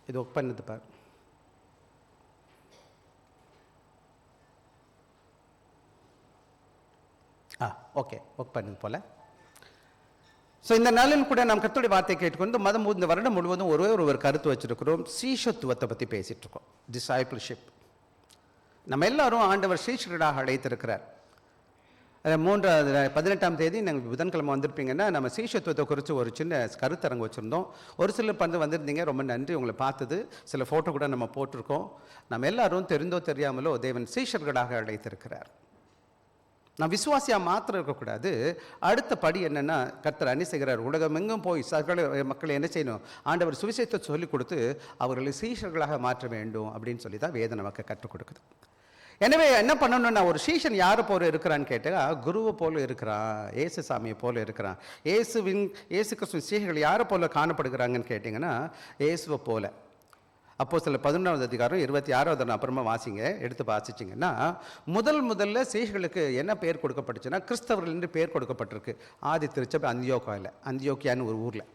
இது ஒர்க் பண்ணுது பார். Okay, work பண்ணுது போல. ஸோ இந்த நாளில் கூட நாம் கர்த்தருடைய வார்த்தை கேட்டுக்கொண்டு இந்த வருடம் முழுவதும் ஒரு கருத்து வச்சிருக்கிறோம். சீஷத்துவத்தை பற்றி பேசிட்டு இருக்கோம். டிசைபிள்ஷிப். நம்ம எல்லாரும் ஆண்டவர் சீஷர்களாக அழைத்திருக்கிறார். 18ஆம் தேதி நாங்கள் புதன்கிழமை வந்திருப்பீங்கன்னா நம்ம சீஷத்துவத்தை குறித்து ஒரு சின்ன கருத்தரங்கு வச்சுருந்தோம். ஒரு சிலர் வந்திருந்தீங்க, ரொம்ப நன்றி உங்களை பார்த்தது. சில ஃபோட்டோ கூட நம்ம போட்டிருக்கோம். நம்ம எல்லாரும் தெரிந்தோ தெரியாமலோ தேவன் சீஷர்களாக அழைத்திருக்கிறார். நான் விசுவாசியாக மாத்திரம் இருக்கக்கூடாது. அடுத்த படி என்னென்னா, கர்த்தர் அணி செய்கிறார். உலகம் எங்கும் போய் சகல மக்களை என்ன செய்யணும்? ஆண்டவர் சுவிசேஷத்தை சொல்லிக் கொடுத்து அவர்களை சீஷர்களாக மாற்ற வேண்டும் அப்படின்னு சொல்லி தான் வேதம் நமக்கு கற்றுக் கொடுக்குது. எனவே என்ன பண்ணணும்னா, ஒரு சீஷன் யாரை போல இருக்கிறான்னு கேட்டால் குருவை போல இருக்கிறான், ஏசு சாமியை போல இருக்கிறான். ஏசு கிறிஸ்துவின் சீஷர்கள் யாரை போல காணப்படுகிறாங்கன்னு கேட்டிங்கன்னா ஏசுவை போல. அப்போஸ்தலர் 11ஆவது அதிகாரம் 26வது அப்புறமா வாசிங்க, எடுத்து வாசிச்சிங்கன்னா முதல்ல சீஷர்களுக்கு என்ன பேர் கொடுக்கப்பட்டுச்சுன்னா கிறிஸ்தவர்கள் என்று பேர் கொடுக்கப்பட்டிருக்கு. ஆதி திருச்சபை அந்தியோக்கியான்னு ஒரு ஊரில்.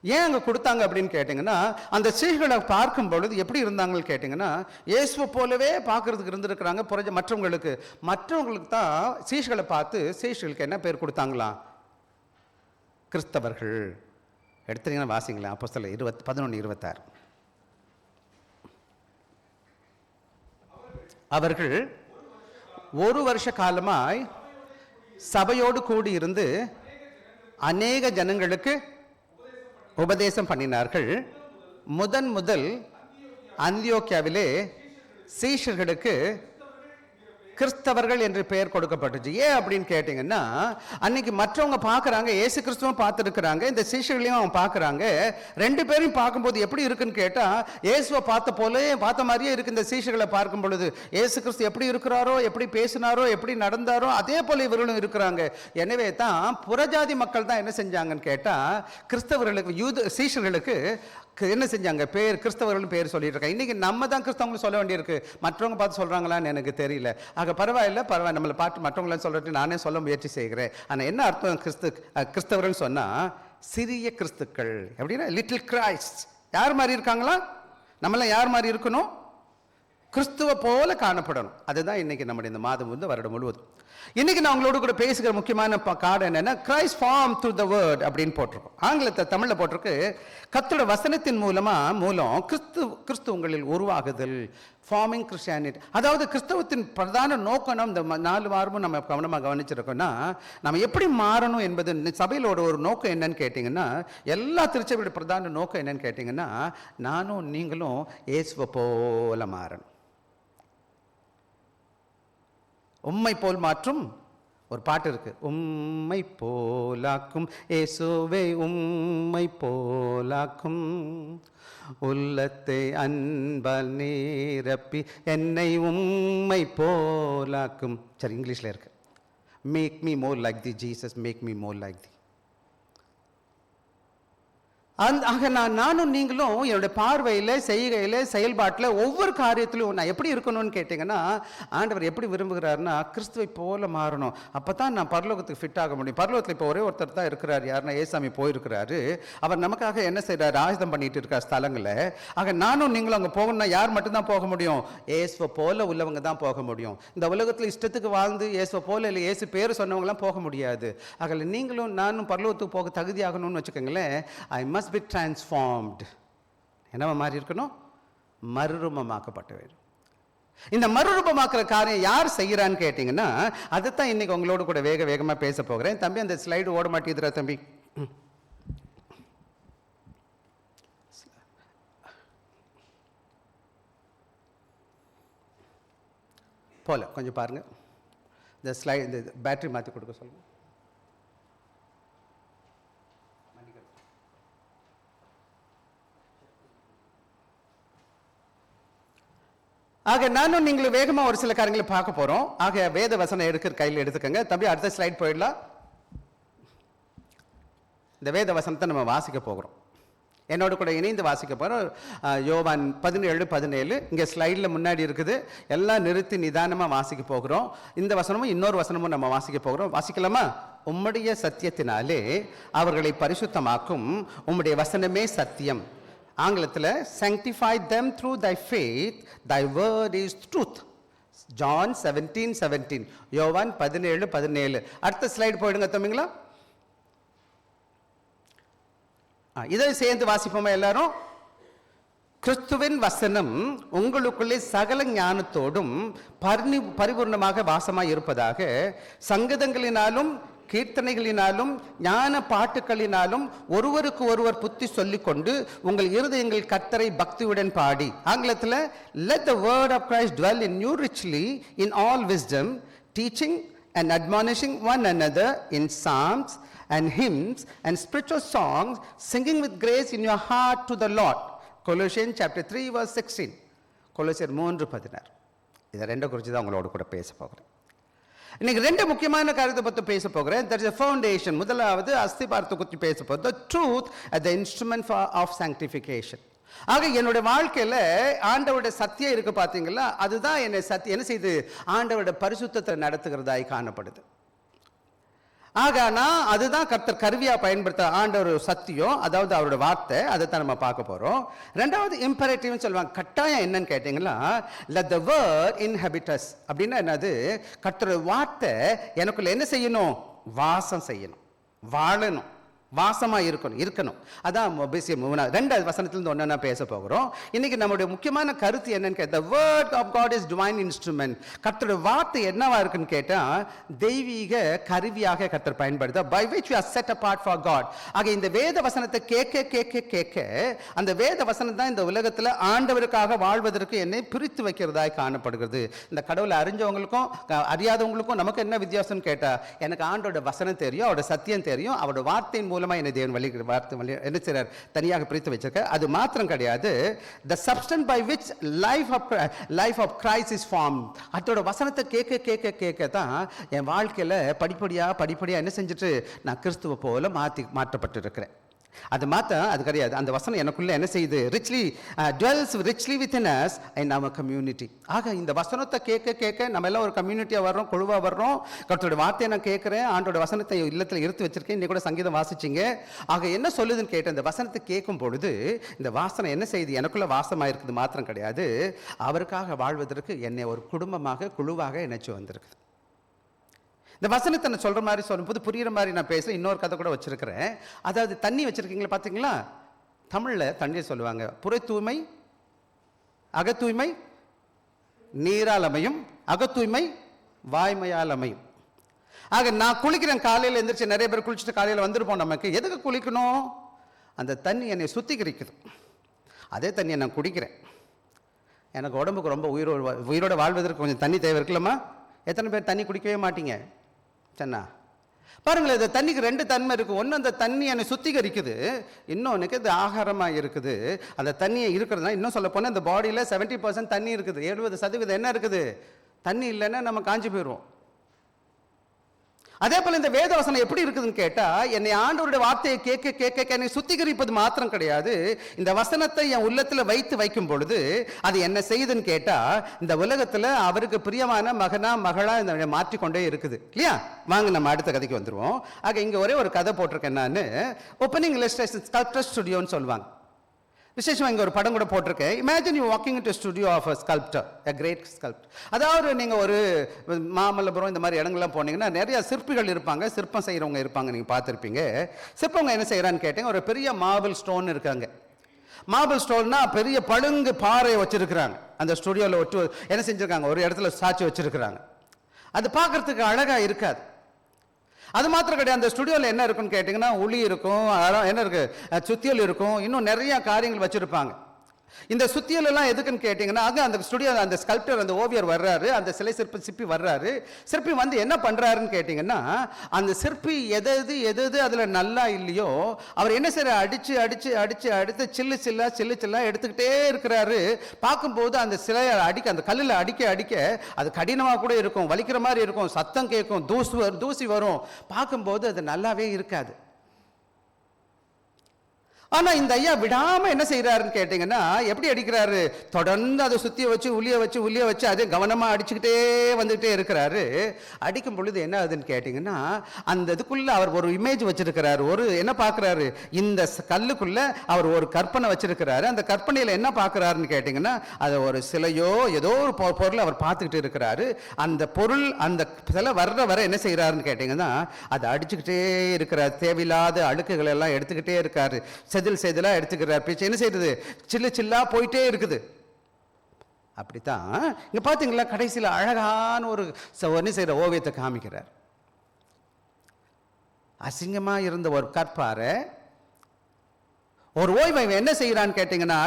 ஏன் அங்கே கொடுத்தாங்க அப்படின்னு கேட்டிங்கன்னா, அந்த சீஷர்களை பார்க்கும் பொழுது எப்படி இருந்தாங்கன்னு கேட்டிங்கன்னா இயேசுவை போலவே பார்க்கறதுக்கு இருந்திருக்கிறாங்க. மற்றவங்களுக்கு தான் சீஷர்களை பார்த்து சீஷர்களுக்கு என்ன பேர் கொடுத்தாங்களாம்? கிறிஸ்தவர்கள். எடுத்தீங்கன்னா வாசிங்களா, அப்போஸ்தலர் 11:26. அவர்கள் ஒரு வருஷ காலமாய் சபையோடு கூடி இருந்து அநேக ஜனங்களுக்கு உபதேசம் பண்ணினார்கள். முதல் அந்தியோக்கியாவிலே சீஷர்களுக்கு கிறிஸ்தவர்கள் என்று பெயர் கொடுக்கப்பட்டுச்சு. ஏன் அப்படின்னு கேட்டிங்கன்னா, அன்னைக்கு மற்றவங்க பார்க்குறாங்க, ஏசு கிறிஸ்துவும் பார்த்துருக்குறாங்க, இந்த சீஷர்களையும் அவங்க பார்க்குறாங்க. ரெண்டு பேரையும் பார்க்கும்போது எப்படி இருக்குன்னு கேட்டால் இயேசுவை பார்த்த மாதிரியே இருக்குது. இந்த சீஷர்களை பார்க்கும் பொழுது ஏசு கிறிஸ்து எப்படி இருக்கிறாரோ, எப்படி பேசினாரோ, எப்படி நடந்தாரோ அதே போல் இவர்களும் இருக்கிறாங்க. எனவே தான் புறஜாதி மக்கள் தான் என்ன செஞ்சாங்கன்னு கேட்டால் கிறிஸ்தவர்களுக்கு சீஷர்களுக்கு என்ன செஞ்சாங்க? கிறிஸ்தவர்கள் பேர் சொல்லிட்டு இருக்காங்க. இன்றைக்கி நம்ம தான் கிறிஸ்தவங்களும் சொல்ல வேண்டியிருக்கு. மற்றவங்க பார்த்து சொல்கிறாங்களான்னு எனக்கு தெரியல. பரவாயில்ல, நம்மளை பார்த்து மற்றவங்களாம் சொல்லிட்டு நானே சொல்ல முயற்சி செய்கிறேன். ஆனால் என்ன அர்த்தம்? கிறிஸ்தவர்கள் சொன்னால் சிறிய கிறிஸ்துக்கள். எப்படின்னா லிட்டில் கிரைஸ்ட். யார் மாதிரி இருக்காங்களா? நம்மளாம் யார் மாதிரி இருக்கணும்? கிறிஸ்துவ போல காணப்படணும். அதுதான் இன்னைக்கு நம்முடைய இந்த மாதம் வருடம் முழுவதும். இன்னைக்கு நான் உங்களோட கூட பேசுகிற முக்கியமான கார்டு என்னன்னா, Christ form through the word அப்படின்னு போட்டிருக்கோம். ஆங்கிலத்தை தமிழில் போட்டிருக்கு. கர்த்தருடைய வசனத்தின் மூலம் கிறிஸ்து உங்களில் உருவாகுதல், ஃபார்மிங் கிறிஸ்டியானிட்டி. அதாவது கிறிஸ்தவத்தின் பிரதான நோக்கம் இந்த 4 வாரமும் நம்ம கவனமாக கவனிச்சிருக்கோம்னா, நம்ம எப்படி மாறணும் என்பது சபையிலோட ஒரு நோக்கம் என்னன்னு கேட்டிங்கன்னா, எல்லா திருச்சபையோட பிரதான நோக்கம் என்னன்னு கேட்டிங்கன்னா, நானும் நீங்களும் இயேசுவை போல மாறணும். உம்மை போல் மாற்றும் ஒரு பாட்டு இருக்கு. உம்மை போலாக்கும் இயேசுவே, உம்மை போலாக்கும் உள்ளத்தை அன்பால் நிரப்பி என்னை உம்மை போலாக்கும். சரி, இங்கிலீஷில் இருக்கு. Make me more like the Jesus, make me more like the. ஆக நானும் நீங்களும் என்னுடைய பார்வையில், செய்கையில், செயல்பாட்டில், ஒவ்வொரு காரியத்திலும் நான் எப்படி இருக்கணும்னு கேட்டிங்கன்னா, ஆண்டவர் எப்படி விரும்புகிறாருன்னா கிறிஸ்துவை போல மாறணும். அப்போ தான் நான் பரலோகத்துக்கு ஃபிட் ஆக முடியும். பரலோகத்தில் இப்போ ஒரே ஒருத்தர் தான் இருக்கிறார். யாருன்னா ஏசாமி போயிருக்கிறாரு. அவர் நமக்காக என்ன செய்கிறார்? ஆயுதம் பண்ணிட்டு இருக்கார் ஸ்தலங்களை. ஆக நானும் நீங்களும் அங்கே போகணும்னா யார் மட்டும்தான் போக முடியும்? இயேசுவை போல உள்ளவங்க தான் போக முடியும். இந்த உலகத்தில் இஷ்டத்துக்கு வாழ்ந்து இயேசுவை போல இல்லை, இயேசு பேர் சொன்னவங்களாம் போக முடியாது. ஆக நீங்களும் நானும் பரலோகத்துக்கு போக தகுதியாகணும்னு வச்சுக்கோங்களேன். I must be transformed. என்னவா மாதிரி இருக்கணும்? மறுரூபமாக்கப்பட்ட வேண்டும். இந்த மறுரூபமாக்குற காரியம் யார் செய்யறான்னு கேட்டீங்கன்னா, அதுதான் இன்னைக்கு உங்களோட கூட வேகமா பேச போகிறேன். தம்பி, அந்த ஸ்லைடு ஓட மாட்டேதுரா தம்பி. போல கொஞ்சம் பாருங்க. இந்த ஸ்லைடு, இந்த பேட்டரி மாற்றி கொடுக்க சொல்லுங்க. ஆக நானும் நீங்களும் வேகமாக ஒரு சில காரியங்களை பார்க்க போகிறோம். ஆக வேத வசனம் கையில் எடுத்துக்கங்க தம்பி. அடுத்த ஸ்லைட் போயிடலாம். இந்த வேத வசனத்தை நம்ம வாசிக்க போகிறோம். என்னோட கூட இணைந்து வாசிக்க போகிறோம். யோவான் 17:17 இங்கே ஸ்லைடில் முன்னாடி இருக்குது. எல்லாம் நிறுத்தி நிதானமாக வாசிக்க போகிறோம். இந்த வசனமும் இன்னொரு வசனமும் நம்ம வாசிக்க போகிறோம். வாசிக்கலாமா? உம்முடைய சத்தியத்தினாலே அவர்களை பரிசுத்தமாக்கும், உம்முடைய வசனமே சத்தியம். ஆங்கிலத்தில் sanctify them through thy faith, thy word is truth. John 17:17. யோவான் 17:17. அடுத்த ஸ்லைடு போயிடுங்க தம்பிங்களா. இதை சேர்ந்து வாசிப்போமா எல்லாரும்? கிறிஸ்துவின் வசனம் உங்களுக்குள்ளே சகல ஞானத்தோடும் பரிபூர்ணமாக வாசமாய் இருப்பதாக, சங்கீதங்களினாலும் கீர்த்தனைகளினாலும் ஞான பாட்டுகளினாலும் ஒருவருக்கு ஒருவர் புத்தி சொல்லிக்கொண்டு உங்கள் இருதயங்கள் கர்த்தரை பக்தியுடன் பாடி. ஆங்கிலத்தில் let the word of Christ dwell in you richly in all wisdom, teaching and admonishing one another in psalms and hymns and spiritual songs, singing with grace in your heart to the Lord. Colossians chapter 3 verse 16. கொலோசியர் 3:16. இதை ரெண்டை குறித்து தான் உங்களோட கூட பேச போகிறேன். இன்னைக்கு ரெண்டு முக்கியமான காரியத்தை பற்றி பேச போகிறேன். there is a foundation. முதலாவது அஸ்திபாரத்தை குறித்து பேச போகிறேன். the truth as the instrument of sanctification. ஆக என்னோட வாழ்க்கையில் ஆண்டவருடைய சத்தியம் இருக்கு பார்த்தீங்களா, அதுதான் என்ன செய்து ஆண்டவருடைய பரிசுத்தத்தை நடத்துகிறதாய் காணப்படுது. ஆக நான் அதுதான் கர்த்தர் கருவியா பயன்படுத்த ஆண்டவர் சத்தியம், அதாவது அவரோட வார்த்தை, அதை தான் நம்ம பார்க்க போறோம். ரெண்டாவது இம்பரேட்டிவ்னு சொல்லுவாங்க. கட்டாயம் என்னன்னு கேட்டீங்களா, let the word inhabit us. அப்படின்னா என்னது? கர்த்தரோட வார்த்தை எனக்குள்ள என்ன செய்யணும்? வாசம் செய்யணும், வாழணும், வாசமா இருக்கணும். அதான் ரெண்டாவது வசனத்திலிருந்து ஒன்னா பேச போகிறோம். இன்னைக்கு நம்முடைய முக்கியமான கருத்து என்னன்னு கேட்டா, the word of God is divine instrument. கர்த்தருடைய வார்த்தை என்னவா இருக்குன்னு கேட்டா, தெய்வீக கருவியாக கர்த்தர் பயன்படுத்த, by which we are set apart for God. ஆக இந்த வேத வசனத்தை கேட்க அந்த வேத வசனம் தான் இந்த உலகத்துல ஆண்டவருக்காக வாழ்வதற்கு என்னை பிரித்து வைக்கிறதாய் காணப்படுகிறது. இந்த கடவுளை அறிஞ்சவங்களுக்கும் அறியாதவங்களுக்கும் நமக்கு என்ன வித்தியாசம் கேட்டா, எனக்கு ஆண்டோட வசனம் தெரியும், அவரோட சத்தியம் தெரியும், அவரோட வார்த்தையின் மூலமா என்ன தேவன் என்ன செய்றார்? தனியாக பிரித்து வச்சிருக்க. அது மாத்திரம் கிடையாது, the substance by which life of Christ is formed. அதோட வசனத்தை கேட்க தான் என் வாழ்க்கையில படிப்படியா என்ன செஞ்சுட்டு நான் கிறிஸ்துவ போல மாற்றப்பட்டிருக்கிறேன். அது கிடையாது. அந்த வசனம் எனக்குள்ள என்ன செய்யுது? dwells richly within us in our community. ஆக இந்த வசனத்தை கேட்க நம்ம எல்லாம் ஒரு கம்யூனிட்டியா வர்றோம், குழுவா வர்றோம். கர்த்தருடைய வார்த்தையை நான் கேட்கிறேன், ஆண்டோட வசனத்தை இல்லத்துல எடுத்து வச்சிருக்கேன். இன்னைக்கு கூட சங்கீதம் வாசிச்சிங்க. ஆக என்ன சொல்லுதுன்னு கேட்டேன். இந்த வசனத்தை கேட்கும் பொழுது இந்த வாசனை என்ன செய்யுது? எனக்குள்ள வாசமா இருக்குது மாத்திரம் கிடையாது, அவருக்காக வாழ்வதற்கு என்னை ஒரு குடும்பமாக, குழுவாக இணைச்சு வந்திருக்குது. இந்த வசனத்தை நான் சொல்ற மாதிரி சொல்லும்போது புரியுற மாதிரி நான் பேசுறேன். இன்னொரு கதை கூட வச்சிருக்கிறேன். அதாவது தண்ணி வச்சிருக்கீங்களா பார்த்தீங்களா? தமிழ்ல தண்ணீர் சொல்லுவாங்க, புற தூய்மை, அகத்தூய்மை நீரால் அமையும், அகத்தூய்மை வாய்மையால் அமையும். ஆக நான் குளிக்கிறேன், காலையில் எந்திரிச்சு நிறைய பேர் குளிச்சுட்டு காலையில் வந்துருப்போம். நமக்கு எதுக்கு குளிக்கணும்? அந்த தண்ணி என்னை சுத்திகரிக்குது. அதே தண்ணியை நான் குடிக்கிறேன். எனக்கு உடம்புக்கு ரொம்ப உயிரோட வாழ்வதற்கு கொஞ்சம் தண்ணி தேவை இருக்குல்லம்மா. எத்தனை பேர் தண்ணி குடிக்கவே மாட்டீங்க? சொன்னா பாருங்களேன், இந்த தண்ணிக்கு ரெண்டு தன்மை இருக்குது. ஒன்று அந்த தண்ணி என்னை சுத்திகரிக்குது, இன்னொன்றுக்கு இது ஆகாரமாக இருக்குது. அந்த தண்ணியை இருக்கிறதுனா, இன்னும் சொல்ல போனால் இந்த பாடியில் 70% தண்ணி இருக்குது, 70% என்ன இருக்குது? தண்ணி இல்லைன்னா நம்ம காஞ்சி போயிடுவோம். அதே போல இந்த வேத வசனம் எப்படி இருக்குதுன்னு கேட்டா, என்னை ஆண்டவருடைய வார்த்தையை கேட்க என்னை சுத்திகரிப்பது மாத்திரம் கிடையாது, இந்த வசனத்தை என் உள்ளத்துல வைக்கும் பொழுது அது என்ன செய்யுதுன்னு கேட்டா, இந்த உலகத்துல அவருக்கு பிரியமான மகனா மகளா இந்த மாற்றிக்கொண்டே இருக்குது இல்லையா? வாங்க நம்ம அடுத்த கதைக்கு வந்துருவோம். ஆக இங்க ஒரே ஒரு கதை போட்டிருக்கேன் நான். ஓப்பனிங் இல்லஸ்ட்ரேஷன் ஸ்கல்ப்டர் ஸ்டுடியோன்னு சொல்லுவாங்க. விசேஷமாக இங்கே ஒரு படம் கூட போட்டிருக்கேன். Imagine you walking into studio of a sculptor, a great sculptor. அதாவது நீங்கள் ஒரு மாமல்லபுரம் இந்த மாதிரி இடங்கள்லாம் போனீங்கன்னா நிறைய சிற்பிகள் இருப்பாங்க, சிற்பம் செய்கிறவங்க இருப்பாங்க, நீங்கள் பார்த்துருப்பீங்க. சிற்பவங்க என்ன செய்கிறான்னு கேட்டீங்க, ஒரு பெரிய மார்பிள் ஸ்டோன் இருக்காங்க. மார்பிள் ஸ்டோன்னா பெரிய பழுங்கு பாறையை வச்சிருக்கிறாங்க. அந்த ஸ்டுடியோவில் ஒட்டு என்ன செஞ்சுருக்காங்க, ஒரு இடத்துல சாட்சி வச்சிருக்கிறாங்க. அது பார்க்கறதுக்கு அழகாக இருக்காது. அது மாத்திரம் கிடையாது, அந்த ஸ்டுடியோவில் என்ன இருக்குன்னு கேட்டிங்கன்னா, ஒளி இருக்கும், என்ன இருக்கு, சுத்தியல் இருக்கும், இன்னும் நிறைய காரியங்கள் வச்சிருப்பாங்க. இந்த சுத்தியல் எல்லாம் எதுக்குன்னு கேட்டிங்கன்னா, அந்த ஸ்டுடியோ அந்த ஸ்கல்ப்டர் அந்த ஓவியர் வர்றாரு, அந்த சிலை சிற்பி வர்றாரு. சிற்பி வந்து என்ன பண்ணுறாருன்னு கேட்டிங்கன்னா, அந்த சிற்பி எது அதில் நல்லா இல்லையோ அவர் என்ன செய்ய அடித்து சில்லு சில்லா எடுத்துக்கிட்டே இருக்கிறாரு. பார்க்கும்போது அந்த சிலையை அந்த கல்லில் அடிக்க அது கடினமாக கூட இருக்கும், வலிக்கிற மாதிரி இருக்கும், சத்தம் கேட்கும், தூசி வரும். பார்க்கும்போது அது நல்லாவே இருக்காது. ஆனா இந்த ஐயா விடாம என்ன செய்யறாருன்னு கேட்டீங்கன்னா, எப்படி அடிக்கிறாரு? தொடர்ந்து அதை சுத்திய வச்சு உளிய வச்சு அதே கவனமா அடிச்சுக்கிட்டே வந்துகிட்டே இருக்கிறாரு. அடிக்கும் பொழுது என்ன ஆகுதுன்னு கேட்டீங்கன்னா, அந்த இதுக்குள்ள அவர் ஒரு இமேஜ் வச்சிருக்கிறாரு. ஒரு என்ன பார்க்கிறாரு? இந்த கல்லுக்குள்ள அவர் ஒரு கற்பனை வச்சிருக்கிறாரு. அந்த கற்பனையில என்ன பார்க்கிறாருன்னு கேட்டீங்கன்னா, அது ஒரு சிலையோ ஏதோ ஒரு பொருள் அவர் பார்த்துக்கிட்டு இருக்கிறாரு. அந்த பொருள் அந்த சிலை வர என்ன செய்யறாருன்னு கேட்டீங்கன்னா, அதை அடிச்சுக்கிட்டே இருக்கிறார். தேவையில்லாத அழுக்குகள் எல்லாம் எடுத்துக்கிட்டே இருக்காரு. செதிலா எடுத்துக்கிறார். பிச்சை என்ன செய்யறது? சில்லா போயிட்டே இருக்குது. அப்படித்தான் இங்க பாத்தீங்களா, கடைசியில் அழகான ஒரு என்ன செய்யற ஓவியத்தை காமிக்கிறார். அசிங்கமா இருந்த ஒரு கற்பாரை ஒரு ஓய்வை என்ன செய்யறான்னு கேட்டீங்கன்னா,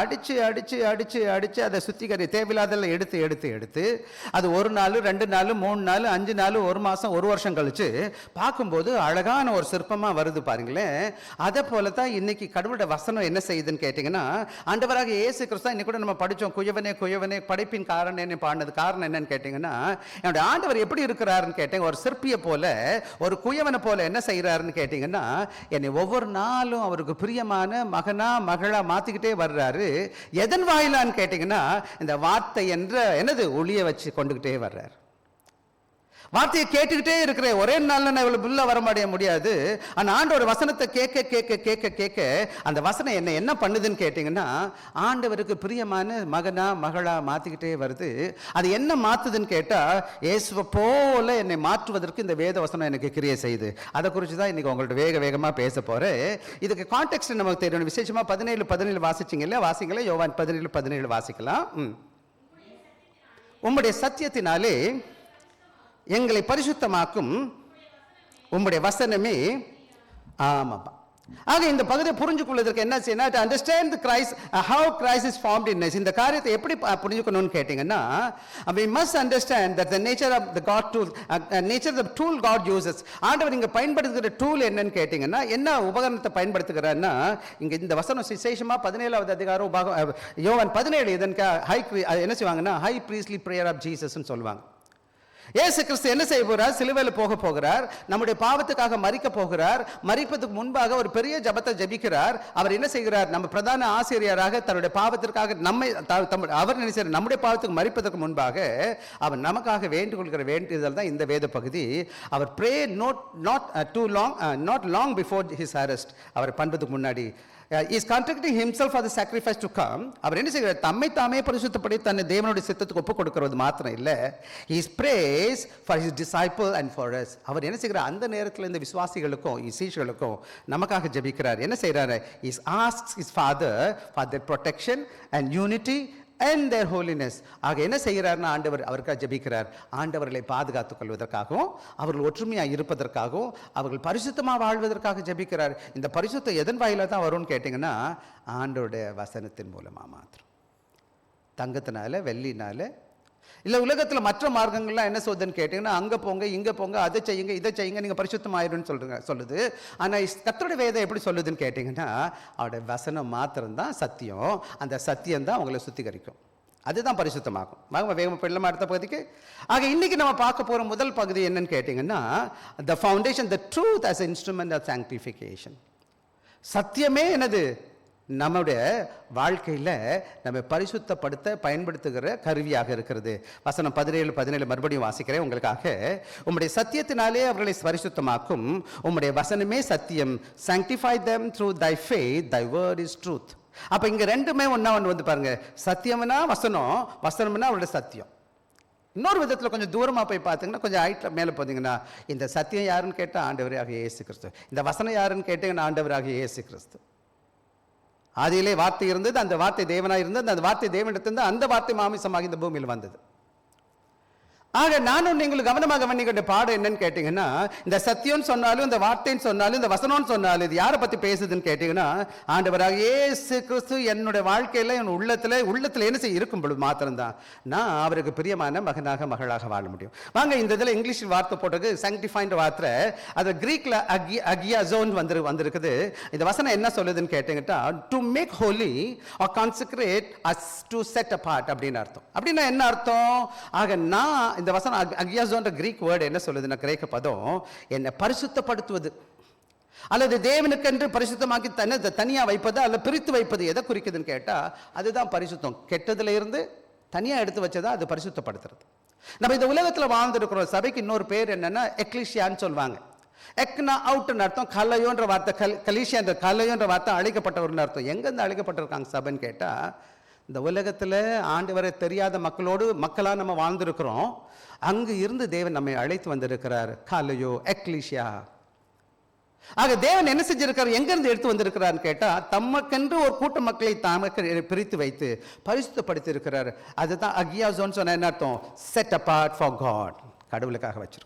அடிச்சு அதை சுத்திகரி தேவையில்லாதெல்லாம் எடுத்து அது 1 நாள் 2 நாள் 3 நாள் 5 நாள் 1 மாசம் 1 வருஷம் கழிச்சு பார்க்கும்போது அழகான ஒரு சிற்பமா வருது பாருங்களேன். அதை போலதான் இன்னைக்கு கடவுளோட வசனம் என்ன செய்யுதுன்னு கேட்டீங்கன்னா, ஆண்டவராக இயேசு கிறிஸ்து இன்னைக்கு கூட நம்ம படிச்சோம், குயவனே படைப்பின் காரணம் என்ன பாடினது. காரணம் என்னன்னு கேட்டீங்கன்னா, என்னுடைய ஆண்டவர் எப்படி இருக்கிறாருன்னு கேட்டேன், ஒரு சிற்பியை போல ஒரு குயவனை போல என்ன செய்யறாருன்னு கேட்டீங்கன்னா, என்னை ஒவ்வொரு நாளும் அவருக்கு பிரியமான மகளா மாத்திக்கிட்டே வர்றாரு. எதன் வாயிலான்னு கேட்டீங்கன்னா, இந்த வார்த்தை என்ற என்னது ஒளிய வச்சு கொண்டுகிட்டே வர்றாரு. வார்த்தையை கேட்டுக்கிட்டே இருக்கிறேன். ஒரே நாள்ல நான் இவ்வளவு புல்ல வர முடியாது. ஆனா ஆண்டவர் வசனத்தை கேட்க அந்த வசனம் என்ன பண்ணுதுன்னு கேட்டீங்கன்னா, ஆண்டவருக்கு பிரியமான மகளா மாத்திக்கிட்டே வருது. அது என்ன மாத்துதுன்னு கேட்டா, இயேசுவை போல என்னை மாற்றுவதற்கு இந்த வேத வசனம் எனக்கு கிரியை செய்யுது. அதை குறித்து தான் இன்னைக்கு உங்கள்ட்ட வேகமா பேச போறேன். இதுக்கு கான்டெக்ஸ்ட் நமக்கு தெரியணும். விசேஷமா 17 வாசிச்சிங்க இல்லையா? வாசிங்களா? யோவான் 17 வாசிக்கலாம். உம்முடைய சத்தியத்தினாலே எங்களை பரிசுத்தமாக்கும் உம்முடைய வசனமே. ஆமாப்பா. ஆக இந்த பகுதியை புரிஞ்சு கொள்வதற்கு என்ன செய்யணும்? to understand the Christ, how Christ is formed in us. இந்த காரியத்தை எப்படி புரிஞ்சுக்கணும்னு கேட்டீங்கன்னா, we must understand that the nature of the God tool, nature of the tool God uses. ஆண்டவர் இங்க பயன்படுத்துகிற டூல் என்னன்னு கேட்டீங்கன்னா, என்ன உபகரணத்தை பயன்படுத்துகிறார்னா, இங்க இந்த வசனம் விசேஷமா 17வது அதிகாரம் யோவான் 17 இதற்கு என்ன செய்வாங்கன்னா, ஹை பிரீஸ்ட்லி பிரேயர் ஆஃப் ஜீசஸ்ன்னு சொல்லுவாங்க. இயேசு கிறிஸ்து என்ன செய்ய போறார்? சிலுவையில் போகிறார். நம்முடைய பாவத்துக்காக மரிக்க போகிறார். மரிப்பதற்கு முன்பாக ஒரு பெரிய ஜபத்தை ஜபிக்கிறார். அவர் என்ன செய்கிறார்? நம்ம பிரதான ஆசிரியராக தன்னுடைய பாவத்திற்காக அவர் என்ன செய்யறார்? நம்முடைய பாவத்துக்கு மரிப்பதற்கு முன்பாக அவர் நமக்காக வேண்டுகொள்கிற வேண்டியதால் தான் இந்த வேத பகுதி. அவர் pray not long before his arrest. அவர் பண்பதுக்கு முன்னாடி is contradicting himself for the sacrifice to come. அவர் என்ன செய்கிறார்? தம்மை தாமே பரிசுத்தப்படுத்தி தன்னை தேவனுடைய சித்தத்துக்கு ஒப்புக் கொடுக்கிறது மாத்திரம் இல்லை, he prays for his disciple and for us. அவர் என்ன செய்கிறார்? அந்த நேரத்தில் இந்த விசுவாசிகளுக்கும் சீஷர்களுக்கும் நமக்காக ஜெபிக்கிறார். என்ன செய்கிறார்? he asks his father for their protection and unity and their holiness. ஆக என்ன செய்கிறார்னா, ஆண்டவர் அவருக்காக ஜெபிக்கிறார். ஆண்டவர்களை பாதுகாத்துக் கொள்வதற்காகவும் அவர்கள் ஒற்றுமையாக இருப்பதற்காகவும் அவர்கள் பரிசுத்தமாக வாழ்வதற்காக ஜெபிக்கிறார். இந்த பரிசுத்தம் எதன் வாயில தான் வரும்னு கேட்டிங்கன்னா, ஆண்டவருடைய வசனத்தின் மூலமாக மாத்திரம். தங்கத்தினால வெள்ளினால இல்லை, உலகத்தில் மற்ற மார்க்கங்கள்லாம் என்ன சொல்லுதுன்னு கேட்டிங்கன்னா, அங்கே போங்க இங்கே போங்க, அதை செய்யுங்க இதை செய்யுங்க, நீங்கள் பரிசுத்தமாயிருன்னு சொல்லுது. ஆனால் கர்த்தருடைய வேதம் எப்படி சொல்லுதுன்னு கேட்டிங்கன்னா, அவருடைய வசனம் மாத்திரம்தான் சத்தியம். அந்த சத்தியம் தான் அவங்களை சுத்திகரிக்கும், அதுதான் பரிசுத்தமாகும். வாங்க வேகமாக பெண்ணமா அடுத்த பகுதிக்கு. ஆக இன்னைக்கு நம்ம பார்க்க போகிற முதல் பகுதி என்னன்னு கேட்டிங்கன்னா, the foundation, the truth as an instrument of sanctification. சத்தியமே என்னது? நம்முடைய வாழ்க்கையில் நம்ம பரிசுத்தப்படுத்த பயன்படுத்துகிற கருவியாக இருக்கிறது. வசனம் 17 மறுபடியும் வாசிக்கிறேன் உங்களுக்காக. உம்முடைய சத்தியத்தினாலே அவர்களை பரிசுத்தமாக்கும், உம்முடைய வசனமே சத்தியம். sanctify them through thy faith, thy word is truth. அப்ப இங்க ரெண்டுமே ஒண்ணா வந்து பாருங்க, சத்தியம்னா வசனம், வசனம்னா அவருடைய சத்தியம். இன்னொரு விதத்தில் கொஞ்சம் தூரமாக போய் பார்த்தீங்கன்னா, கொஞ்சம் ஹைட்டில் மேலே போனீங்கன்னா, இந்த சத்தியம் யாருன்னு கேட்டால் ஆண்டவராக இயேசு கிறிஸ்து, இந்த வசனம் யாருன்னு கேட்டீங்கன்னா ஆண்டவராக இயேசு கிறிஸ்து. ஆதியிலே வார்த்தை இருந்தது, அந்த வார்த்தை தேவனாக இருந்தது, அந்த வார்த்தை தேவனிடத்திலிருந்து, அந்த வார்த்தை மாமிசமாக இந்த பூமியில் வந்தது. ஆக நானும் நீங்கள் கவனமாக கவனிக்கின்ற பாடம் என்னன்னு கேட்டீங்கன்னா, இந்த சத்தியம் சொன்னாலும் இந்த வார்த்தைன்னு சொன்னாலும் இந்த வசனம் சொன்னாலும் இது யாரை பத்தி பேசுதுன்னு கேட்டீங்கன்னா, ஆண்டவராக இயேசு கிறிஸ்து என்னுடைய வாழ்க்கையில என் உள்ளத்துல என்ன செய்ய இருக்கும் பொழுது மாத்திரம்தான் நான் அவருக்கு பிரியமான மகளாக வாழ முடியும். வாங்க இந்த இதில் இங்கிலீஷ் வார்த்தை போட்டது sanctifyன்ற வார்த்தை, அது கிரீக்ல அகியாசோன் வந்திருக்குது. இந்த வசனம் என்ன சொல்லுதுன்னு கேட்டீங்கன்னா, to make holy or consecrate as to set apart அப்படின்னு அர்த்தம். அப்படின்னா என்ன அர்த்தம்? ஆக நான் இந்த வசனம் அகியாசோன்ற கிரீக் வேர்டு என்ன சொல்லுதுன்னா, கிரேக்க பதம் என்னை பரிசுத்தப்படுத்துவது. அல்லது தேவனுக்கென்று பரிசுத்தமாக்கி தனியா வைப்பது அல்ல பிரித்து வைப்பது எதை குறிக்குதுன்னு கேட்டா அதுதான் பரிசுத்தம். கெட்டதுல இருந்து தனியா எடுத்து வச்சதா அது பரிசுத்தப்படுத்துறது. நம்ம இந்த உலகத்துல வாழ்ந்துருக்கிறோம். சபைக்கு இன்னொரு பேர் என்னன்னா எக்லிஷியான்னு சொல்லுவாங்க. எக்னா அவுட்னு அர்த்தம், கலையோன்ற வார்த்தை, கலீஷியான்ற கலையோன்ற வார்த்தை அழைக்கப்பட்டவர்னு அர்த்தம். எங்கேருந்து அழைக்கப்பட்டிருக்காங்க சபைன்னு கேட்டா இந்த உலகத்துல ஆண்டவரை தெரியாத மக்களா நம்ம வாழ்ந்திருக்கிறோம். அங்கு இருந்து தேவன் நம்மை அழைத்து வந்திருக்கிறார். கலையோ எக்லிஷியா. ஆக தேவன் என்ன செஞ்சிருக்காரு, எங்கிருந்து எடுத்து வந்திருக்கிறான்னு கேட்டா தமக்கென்று ஒரு கூட்ட மக்களை தமக்கு பிரித்து வைத்து பரிசுத்தப்படுத்தி இருக்கிறார். அதுதான் அகியாசோன்னு சொன்ன என்ன அர்த்தம், செட் அபார்ட் ஃபார் காட், கடவுளுக்காக வச்சிருக்கோம்.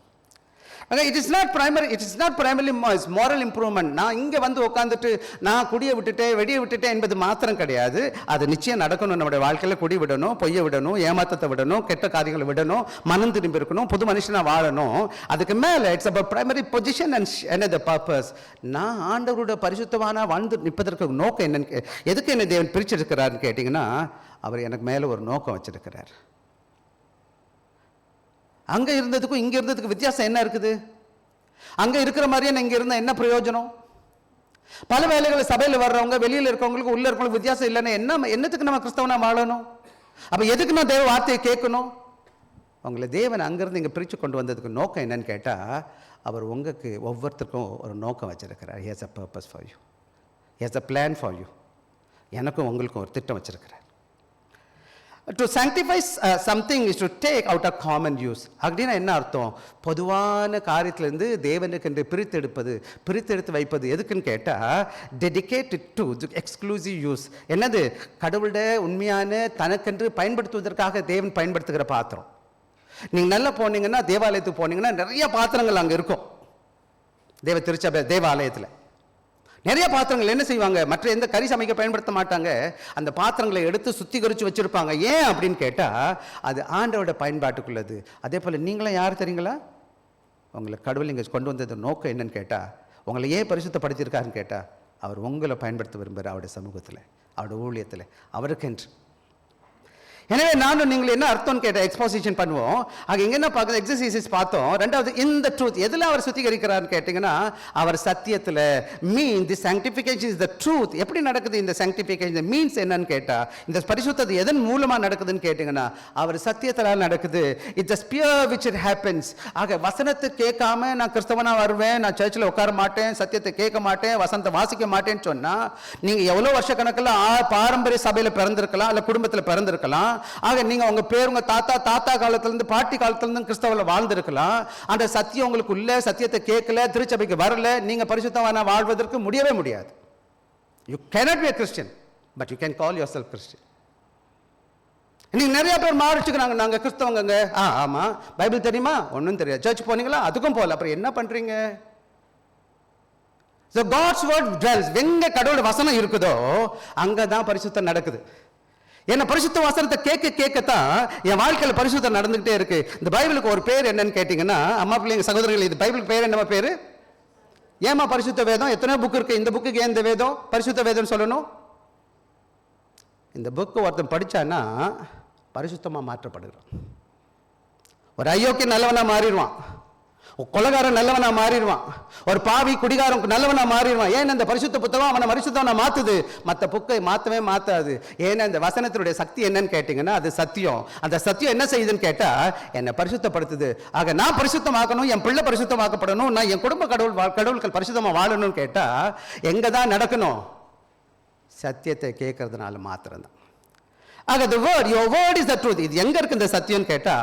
It is not primary moral improvement. நான் இங்கே வந்து உட்காந்துட்டு நான் குடியை விட்டுட்டேன் வெடியை விட்டுட்டேன் என்பது மாத்திரம் கிடையாது. அது நிச்சயம் நடக்கணும். நம்முடைய வாழ்க்கையில் குடி விடணும், பொய்யை விடணும், ஏமாத்தத்தை விடணும், கெட்ட காரியங்களை விடணும், மனம் திரும்பி இருக்கணும், புது மனுஷனாக வாழணும். அதுக்கு மேலே it's about primary position and the purpose. நான் ஆண்டவருடைய பரிசுத்தமான வாழ்ந்து நிற்பதற்கு நோக்கம் என்னன்னு, எதுக்கு என்ன தேவன் பிரிச்சிருக்கிறாருன்னு கேட்டிங்கன்னா அவர் எனக்கு மேலே ஒரு நோக்கம் வச்சிருக்கிறார். அங்கே இருந்ததுக்கும் இங்கே இருந்ததுக்கு வித்தியாசம் என்ன இருக்குது? அங்கே இருக்கிற மாதிரியே இங்கே இருந்தால் என்ன பிரயோஜனம்? பல வேலைகளை சபையில் வர்றவங்க வெளியில் இருக்கவங்களுக்கு உள்ள இருக்கவங்களுக்கு வித்தியாசம் இல்லைன்னா என்னத்துக்கு நம்ம கிறிஸ்தவனா வாழணும்? அப்போ எதுக்கு நான் தேவ வார்த்தையை கேட்கணும்? உங்களை தேவன் அங்கேருந்து இங்கே பிரித்து கொண்டு வந்ததுக்கு நோக்கம் என்னன்னு கேட்டால் அவர் உங்களுக்கு ஒவ்வொருத்தருக்கும் ஒரு நோக்கம் வச்சிருக்கிறார். He has a purpose for you. He has a plan for you. எனக்கும் உங்களுக்கும் ஒரு திட்டம் வச்சிருக்கிறார். To sanctify something is to take out a common use. அப்படின்னா என்ன அர்த்தம்? பொதுவான காரியத்திலிருந்து தேவனுக்கு என்று பிரித்தெடுத்து வைப்பது எதுக்குன்னு கேட்டால் டெடிகேட்டட் டு எக்ஸ்க்ளூசிவ் யூஸ். என்னது? கடவுளுடைய உண்மையான தனக்கென்று பயன்படுத்துவதற்காக தேவன் பயன்படுத்துகிற பாத்திரம். நீங்கள் நல்லா போனீங்கன்னா தேவாலயத்துக்கு போனீங்கன்னா நிறைய பாத்திரங்கள் அங்கே இருக்கும். தேவாலயத்தில் நிறைய பாத்திரங்கள் என்ன செய்வாங்க, மற்ற எந்த கறி சமைக்க பயன்படுத்த மாட்டாங்க. அந்த பாத்திரங்களை எடுத்து சுத்திகரித்து வச்சிருப்பாங்க. ஏன் அப்படின்னு கேட்டால் அது ஆண்டவரோட பயன்பாட்டுக்குள்ளது. அதே போல் நீங்களும் யார் தெரியுங்களா? உங்களை கடவுள் இங்கே கொண்டு வந்தது நோக்கம் என்னன்னு கேட்டால் உங்களை ஏன் பரிசுத்தப்படுத்தியிருக்காருன்னு கேட்டால் அவர் உங்களை பயன்படுத்த விரும்புகிறார். அவருடைய சமூகத்தில், அவருடைய ஊழியத்தில், அவருக்கென்று. எனவே நானும் நீங்கள் என்ன அர்த்தம்னு கேட்டால் எக்ஸ்போசிஷன் பண்ணுவோம். அங்கே இங்கே என்ன பார்க்குறது, எக்ஸசைசஸ் பார்த்தோம். ரெண்டாவது இந்த ட்ரூத் எதில் அவர் சுத்திகரிக்கிறார்னு கேட்டிங்கன்னா அவர் சத்தியத்தில். தி சாங்டிஃபிகேஷன் இஸ் த ட்ரூத். எப்படி நடக்குது இந்த சாங்டிஃபிகேஷன்? மீன்ஸ் என்னன்னு கேட்டால் இந்த பரிசுத்தது எதன் மூலமாக நடக்குதுன்னு கேட்டிங்கன்னா அவர் சத்தியத்தில் நடக்குது. It's a sphere which it happens. ஆக வசனத்தை கேட்காம நான் கிறிஸ்தவனாக வருவேன், நான் சர்ச்சில் உட்கார மாட்டேன், சத்தியத்தை கேட்க மாட்டேன், வசனத்தை வாசிக்க மாட்டேன்னு சொன்னால் நீங்கள் எவ்வளோ வருஷ கணக்கில் பாரம்பரிய சபையில் பிறந்திருக்கலாம், இல்லை குடும்பத்தில் பிறந்திருக்கலாம். ஆக நீங்க உங்க பேர் உங்க தாத்தா காலத்திலிருந்து பாட்டி காலத்திலிருந்து கிறிஸ்தவல வாழ்ந்திருக்கலாம். அந்த சத்தியம் உங்களுக்கு உள்ள சத்தியத்தை கேட்கல, திருச்சபைக்கு வரல, நீங்க பரிசுத்தவானா வாழ்வதற்கு முடியவே முடியாது. You cannot be a Christian, but you can call yourself Christian. நீங்க நிறைய பேர் மாறிச்சுக்கிறாங்க, நாங்க கிறிஸ்தவங்க. ஆமா, பைபிள் தெரியுமா? ஒன்றும் தெரியாது. சர்ச் போனீங்களா? அதுக்கும் போகல. அப்புறம் என்ன பண்றீங்க? So God's word dwells. எங்க கடவுள் வசனம் இருக்குதோ அங்கதான் பரிசுத்தம் நடக்குது. என்ன பரிசுத்த வசனத்தை கேட்கத்தான் என் வாழ்க்கையில் பரிசுத்தம் நடந்துகிட்டே இருக்கு. இந்த பைபிளுக்கு ஒரு பேர் என்னன்னு கேட்டீங்கன்னா, அம்மா பிள்ளைங்க சகோதரர்கள், இது பைபிளுக்கு பேர் என்ன பேரு? ஏமா பரிசுத்த வேதம்? எத்தனை புக் இருக்கு இந்த புக்கு? ஏன் இந்த வேதம் பரிசுத்த வேதம் சொல்லணும்? இந்த புக்கு ஒருத்தன் படிச்சான்னா பரிசுத்தமா மாற்றப்படுகிறான். ஒரு ஐயோக்கு நல்லவனா மாறிடுவான், கொலைகாரன் நல்லவனா மாறிடுவான், ஒரு பாவி குடிகாரன் நல்லவனா மாறிடுவான். ஏன்னா இந்த பரிசுத்த புத்தகம் அவனை பரிசுத்தவனா மாத்துது, மற்ற புக்கை மாற்றவே மாத்தாது. ஏன்னா இந்த வசனத்தினுடைய சக்தி என்னன்னு கேட்டீங்கன்னா அது சத்தியம். அந்த சத்தியம் என்ன செய்யுதுன்னு கேட்டா என்னை பரிசுத்தப்படுத்துது. ஆக நான் பரிசுத்தமாக்கணும், என் பிள்ளை பரிசுத்தமாக்கப்படணும், நான் என் குடும்ப கடவுள்கள் பரிசுத்தமா வாழணும்னு கேட்டா எங்க தான் நடக்கணும்? சத்தியத்தை கேட்கறதுனால மாத்திரம்தான். ஆக your word is the truth. இது எங்க இருக்கு இந்த சத்தியம் கேட்டா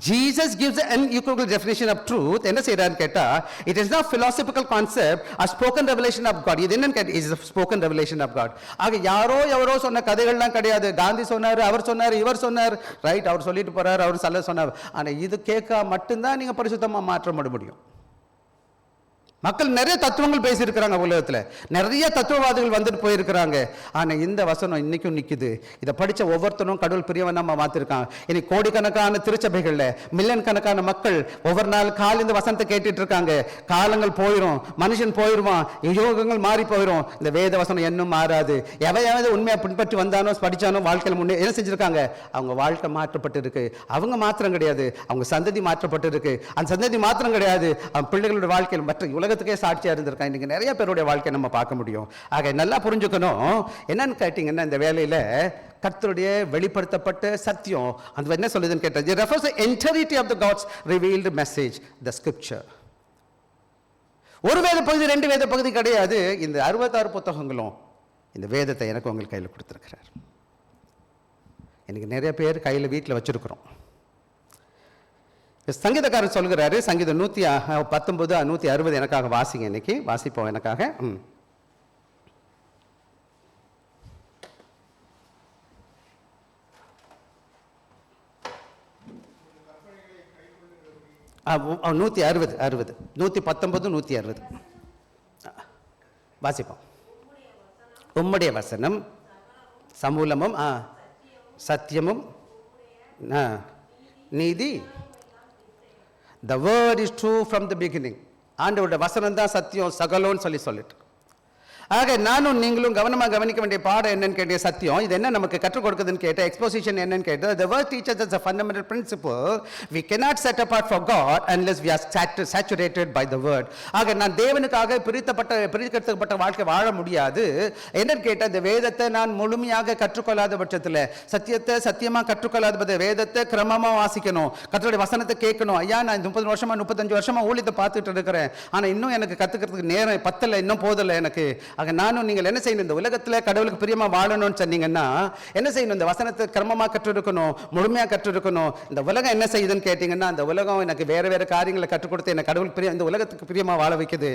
Jesus gives an unequivocal definition of truth. என்ன செய்றாரு கேட்டா it is not philosophical concept, a spoken revelation of God. இது என்னன்னு கேட்டா it is a spoken revelation of God. ஆக யாரோ சொன்ன கதைகள்லாம் கிடையாது. காந்தி சொன்னாரு, அவர் சொன்னாரு, இவர் சொன்னார், ரைட், அவர் சொல்லிட்டு போறாரு, அவர் சொல்ல சொன்னார். ஆனா இது கேட்க மட்டும்தான் நீங்க பரிசுத்தமா மாற்ற முடியும். மக்கள் நிறைய தத்துவங்கள் பேசியிருக்கிறாங்க, உலகத்தில் நிறைய தத்துவவாதிகள் வந்துட்டு போயிருக்கிறாங்க. ஆனால் இந்த வசனம் இன்னைக்கும் நிற்குது. இதை படித்த ஒவ்வொருத்தரும் கடவுள் பிரியவனாக மாற்றிருக்காங்க. இனி கோடிக்கணக்கான திருச்சபைகளில் மில்லியன் கணக்கான மக்கள் ஒவ்வொரு நாள் காலையில் வசனத்தை கேட்டுட்டு இருக்காங்க. காலங்கள் போயிடும், மனுஷன் போயிடுவான், யோகங்கள் மாறி போயிடும், இந்த வேத வசனம் இன்னும் மாறாது. எவையாவது உண்மையாக பின்பற்றி வந்தானோ படித்தானோ வாழ்க்கையில் முன்னே என்ன செஞ்சுருக்காங்க? அவங்க வாழ்க்கை மாற்றப்பட்டு இருக்கு. அவங்க மாத்திரம் கிடையாது, அவங்க சந்ததி மாற்றப்பட்டு இருக்கு. அந்த சந்ததி மாத்திரம் கிடையாது, அவங்க பிள்ளைகளோட வாழ்க்கையில் மற்ற உலகத்துக்கே சாட்சியாக இருந்திருக்கான். இன்றைக்கி நிறைய பேருடைய வாழ்க்கையை நம்ம பார்க்க முடியும். ஆக நல்லா புரிஞ்சுக்கணும். என்னன்னு கேட்டிங்கன்னா, இந்த வேலையில் கர்த்தருடைய வெளிப்படுத்தப்பட்ட சத்தியம் அந்த என்ன சொல்லுதுன்னு கேட்டது, it refers to entirety of the God's revealed message, the scripture. ஒரு வேத பகுதி, 2 வேத பகுதி கிடையாது. இந்த 66 புத்தகங்களும் இந்த வேதத்தை எனக்கு உங்கள் கையில் கொடுத்துருக்கிறார். எனக்கு நிறைய பேர் கையில் வீட்டில் வச்சிருக்கிறோம். சங்கீதக்காரர் சொல்கிறாரு, சங்கீதம் 119 160 எனக்காக வாசிங்க. இன்னைக்கு வாசிப்போம் எனக்காக. ஆ 160 119 160 வாசிப்போம். உம்முடைய வசனம் சமூலமும் சத்தியமும் நீதி. The word is true from the beginning. ஆண்டவருடைய வசனம் தான் சத்தியம் சகலோன்னு சொல்லிட்டு. ஆக நானும் நீங்களும் கவனமாக கவனிக்க வேண்டிய பாடம் என்னன்னு கேட்ட சத்தியம் இது என்ன நமக்கு கற்றுக் கொடுக்குதுன்னு கேட்ட எக்ஸ்போசிஷன் என்னன்னு கேட்டது. The word teaches us a fundamental principle. We cannot set apart for God unless we are saturated by the word. ஆக நான் தேவனுக்காக பிரிக்கப்பட்ட வாழ்க்கை வாழ முடியாது. என்னன்னு கேட்ட இந்த வேதத்தை நான் முழுமையாக கற்றுக்கொள்ளாத பட்சத்தில், சத்தியமாக கற்றுக்கொள்ளாத வேதத்தை கிரமமாக வாசிக்கணும், கர்த்தருடைய வசனத்தை கேட்கணும். ஐயா நான் 30 வருஷமா 35 வருஷமா ஊழியத்தை பார்த்துட்டு இருக்கிறேன், ஆனால் இன்னும் எனக்கு கற்றுக்கிறதுக்கு நேரம் பத்தலை, இன்னும் போதில்லை எனக்கு. ஆக நானும் நீங்கள் என்ன செய்யணும், இந்த உலகத்தில் கடவுளுக்கு பிரியமா வாழணும்னு சொன்னீங்கன்னா என்ன செய்யணும், இந்த வசனத்தை கிரமமாக கற்றுருக்கணும், முழுமையாக கற்றுருக்கணும். இந்த உலகம் என்ன செய்யுதுன்னு கேட்டீங்கன்னா, அந்த உலகம் எனக்கு வேறு காரியங்களை கற்றுக் கொடுத்து என்ன கடவுள் இந்த உலகத்துக்கு பிரியமா வாழ வைக்குது,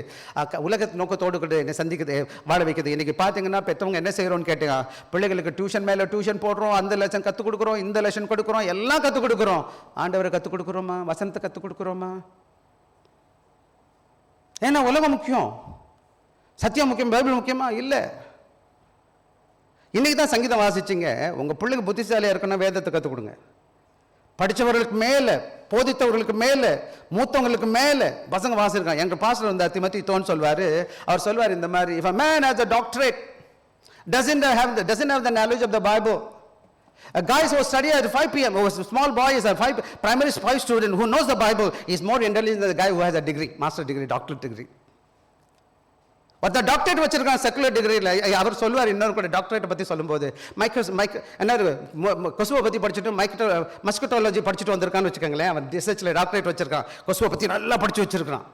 உலகத்து நோக்கத்தோடு என்னை சந்திக்குது, வாழ வைக்குது. இன்னைக்கு பார்த்தீங்கன்னா பெற்றவங்க என்ன செய்யறோம்னு கேட்டீங்க, பிள்ளைகளுக்கு டியூஷன் மேலே டியூஷன் போடுறோம், அந்த லெசன் கற்றுக் கொடுக்குறோம், இந்த லெசன் கொடுக்குறோம், எல்லாம் கற்றுக் கொடுக்குறோம். ஆண்டவரை கற்றுக் கொடுக்குறோமா, வசனத்தை கற்றுக் கொடுக்குறோமா? ஏன்னா உலகம் முக்கியம், சத்தியம் முக்கியம், பைபிள் முக்கியமா? இல்லை. இன்னைக்கு தான் சங்கீதம் வாசிச்சிங்க. உங்கள் பிள்ளைங்க புத்திசாலியாக இருக்கணும், வேதத்தை கற்றுக் கொடுங்க. படித்தவர்களுக்கு மேலே, போதித்தவர்களுக்கு மேலே, மூத்தவங்களுக்கு மேலே பசங்க வாசிருக்காங்க. எங்கள் பாஸ்டர் வந்தார், திமோத்தி தோன்னு சொல்வார். அவர் சொல்வார் இந்த மாதிரி, if a man has a doctorate doesn't have the knowledge of the Bible, a guy who studies at 5 p.m. who is a small boy is a primary 5 student who knows the Bible is more intelligent than the guy who has a degree, master degree, doctorate degree. ஒருத்தர் doctorate வச்சிருக்கான் secular டிகிரியில். அவர் சொல்லுவார் இன்னொரு கூட டாக்டரேட்டை பற்றி சொல்லும்போது, என்ன கொசுவை பற்றி படிச்சுட்டு மஸ்கிட்டோலஜி படிச்சுட்டு வந்திருக்கான்னு வச்சுக்கோங்களேன். அவன் ரிசர்ச்சில் டாக்டரேட் வச்சிருக்கான், கொசுவை பற்றி நல்லா படித்து வச்சிருக்கான்,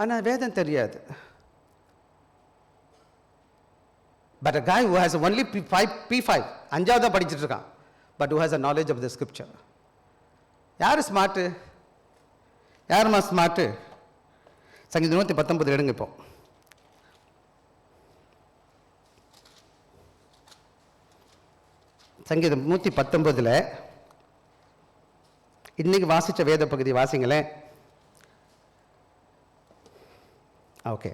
ஆனால் வேதம் தெரியாது. But a guy who has only P5 5வது தான் படிச்சுட்டு இருக்கான், but who has a knowledge of the scripture. யார் ஸ்மார்ட்டு? யாருமா ஸ்மார்ட்டு? சங்கீதம் 119 எடுங்க. இப்போ சங்கீதம் 119 இன்னைக்கு வாசிச்ச வேத பகுதி வாசிங்களேன். ஓகே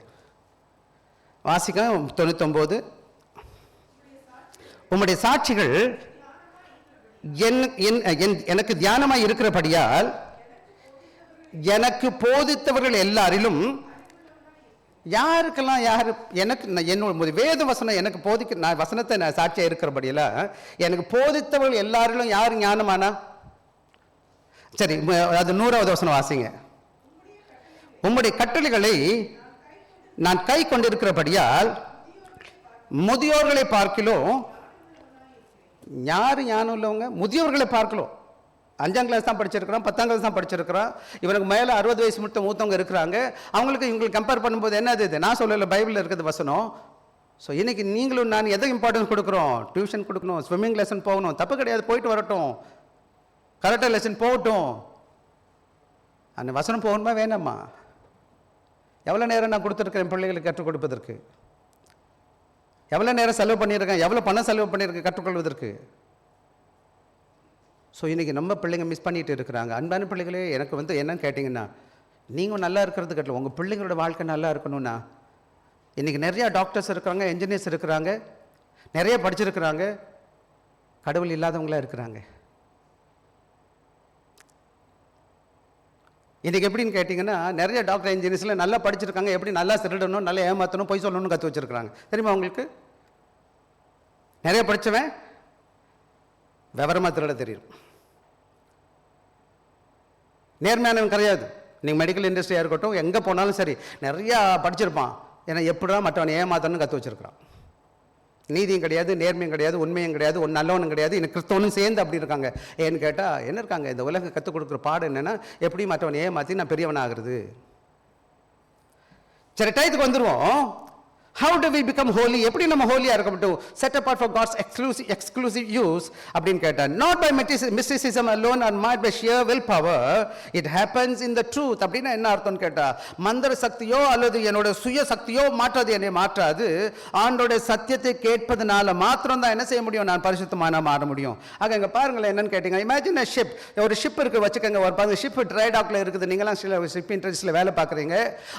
வாசிக்க. 99 உம்முடைய சாட்சிகள் எனக்கு தியானமாய் இருக்கிறபடியால் எனக்கு போதித்தவர்கள் எல்லாரிலும் யாருக்கெல்லாம் யார் எனக்கு என்னோட வேத வசனம் எனக்கு போதிக்க, நான் வசனத்தை நான் சாட்சியாக இருக்கிறபடியில எனக்கு போதித்தவர்கள் எல்லாரிலும் யார் ஞானமானா? சரி, அது 100வது வசனம் வாசிங்க. உம்முடைய கட்டளைகளை நான் கை கொண்டிருக்கிறபடியால் முதியோர்களை பார்க்கலும். யார் ஞானம் உள்ளவங்க? முதியோர்களை பார்க்கலும். 5ஆம் கிளாஸ் தான் படிச்சிருக்கிறான், 10ஆம் கிளாஸ் தான் படிச்சிருக்கிறான், இவனுக்கு மேலே 60 வயசு மட்டும் மூத்தவங்க இருக்கிறாங்க. அவங்களுக்கு இவங்களுக்கு கம்பேர் பண்ணும்போது என்னது இது? நான் சொல்லலை, பைபிளில் இருக்கிறது வசனம். ஸோ இன்னைக்கு நீங்களும் நான் எதை இம்பார்ட்டன்ஸ் கொடுக்குறோம்? டியூஷன் கொடுக்கணும், ஸ்விம்மிங் லெசன் போகணும், தப்பு கிடையாது, போயிட்டு வரட்டும், கரெக்டாக லெசன் போகட்டும். அந்த வசனம் போகணுமா வேணாமா? எவ்வளோ நேரம் நான் கொடுத்துருக்கேன் பிள்ளைகளுக்கு கற்றுக் கொடுப்பதற்கு? எவ்வளோ நேரம் செலவு பண்ணியிருக்கேன், எவ்வளோ பணம் செலவு பண்ணியிருக்கேன் கற்றுக்கொள்வதற்கு? ஸோ இன்றைக்கி நம்ம பிள்ளைங்க மிஸ் பண்ணிகிட்டு இருக்கிறாங்க. அன்பான பிள்ளைகளே, எனக்கு என்னன்னு கேட்டிங்கன்னா, நீங்கள் நல்லா இருக்கிறது கட்டல, உங்கள் பிள்ளைங்களோட வாழ்க்கை நல்லா இருக்கணும்னா, இன்றைக்கி நிறையா டாக்டர்ஸ் இருக்கிறாங்க, என்ஜினியர்ஸ் இருக்கிறாங்க, நிறைய படிச்சிருக்கிறாங்க, கடவுள் இல்லாதவங்களாக இருக்கிறாங்க. இன்றைக்கி எப்படின்னு கேட்டிங்கன்னா, நிறைய டாக்டர் இன்ஜினியர்ஸில் நல்லா படிச்சிருக்காங்க, எப்படி நல்லா திருடணும், நல்லா ஏமாற்றணும், பொய் சொல்லணும்னு கற்று வச்சுருக்கிறாங்க. தெரியுமா உங்களுக்கு? நிறைய படித்தவன் விவரமாக திருட தெரியும், நேர்மையானவன் கிடையாது, நீங்கள் மெடிக்கல் இண்டஸ்ட்ரியாக இருக்கட்டும், எங்கே போனாலும் சரி, நிறையா படிச்சிருப்பான். ஏன்னா எப்படிடா மற்றவனை ஏமாத்தணும்னு கற்று வச்சிருக்கிறான். நீதியும் கிடையாது, நேர்மையும் கிடையாது, உண்மையும் கிடையாது, ஒன்று நல்லவனும் கிடையாது, இன்னும் கிறிஸ்தவனும் சேர்ந்து அப்படி இருக்காங்க. ஏன்னு கேட்டால் என்ன இருக்காங்க, இந்த உலகம் கற்றுக் கொடுக்குற பாடம் என்னென்னா, எப்படி மற்றவனை ஏமாற்றி நான் பெரியவனாகிறது. சரி, டயத்துக்கு வந்துடுவோம். How do we become holy? எப்படி நம்ம ஹோலியாக இருக்க மட்டும் set apart for God's exclusive use அப்படின்னு கேட்டால், not by mysticism alone or might by sheer willpower, it happens in the truth. அப்படின்னா என்ன அர்த்தம்னு கேட்டால், மந்திர சக்தியோ அல்லது என்னோட சுய சக்தியோ மாற்றாது, என்னை மாற்றாது. ஆண்டோட சத்தியத்தை கேட்பதனால மாத்திரம் தான் என்ன செய்ய முடியும், நான் பரிசுத்தமான மாற முடியும். ஆக இங்கே பாருங்களேன், என்னன்னு கேட்டீங்க, இமேஜின் a ship. ஒரு ஷிப் இருக்கு வச்சுக்கோங்க, ஒரு பாருங்க, ஷிப் ட்ரை டாக்ல இருக்குது. நீங்களாம் சில ஷிப் இண்டஸ்ட்ரியில் வேலை பார்க்குறீங்க.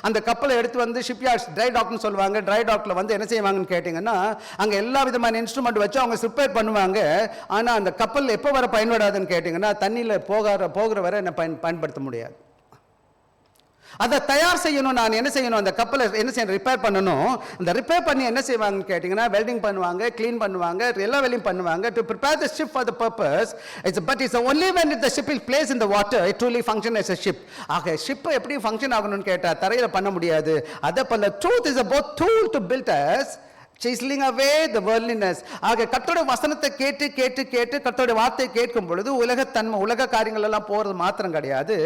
அந்த கப்பலை எடுத்து வந்து ஷிப் யார்ட்ஸ் ட்ரை டாக்னு சொல்லுவாங்க. ட்ரை டாக்ல வந்து என்ன செய்வாங்கன்னு கேட்டீங்கன்னா, அங்க எல்லா விதமான இன்ஸ்ட்ருமெண்ட் வச்சு அவங்க ரிப்பேர் பண்ணுவாங்க. ஆனா அந்த கப்பல் எப்போ வர பயன்படாதுன்னு கேட்டீங்கன்னா, தண்ணியில போகிற வரை என்ன பயன்படுத்த முடியாது. அதை தயார் செய்யணும். நான் என்ன செய்யணும், அந்த கப்பலை என்ன செய்யணும், ரிப்பேர் பண்ணணும். அந்த ரிப்பேர் பண்ணி என்ன செய்வாங்கன்னு கேட்டிங்கன்னா, வெல்டிங் பண்ணுவாங்க, க்ளீன் பண்ணுவாங்க, எல்லா வேலையும் பண்ணுவாங்க to prepare the ship for the purpose. But it's only when the ship is placed in the water it truly functions as a ship. ஆக ஷிப் எப்படி ஃபங்க்ஷன் ஆகணும்னு கேட்டால் தரையில் பண்ண முடியாது. அதே போல truth is a both tool to build us, chiseling away the worldliness. ஆக கர்த்தருடைய வசனத்தை கேட்டு கேட்டு கேட்டு கர்த்தருடைய வார்த்தையை கேட்கும் பொழுது உலகத்தன்மை, உலக காரியங்கள் எல்லாம் போகிறது மாத்திரம் கிடையாது.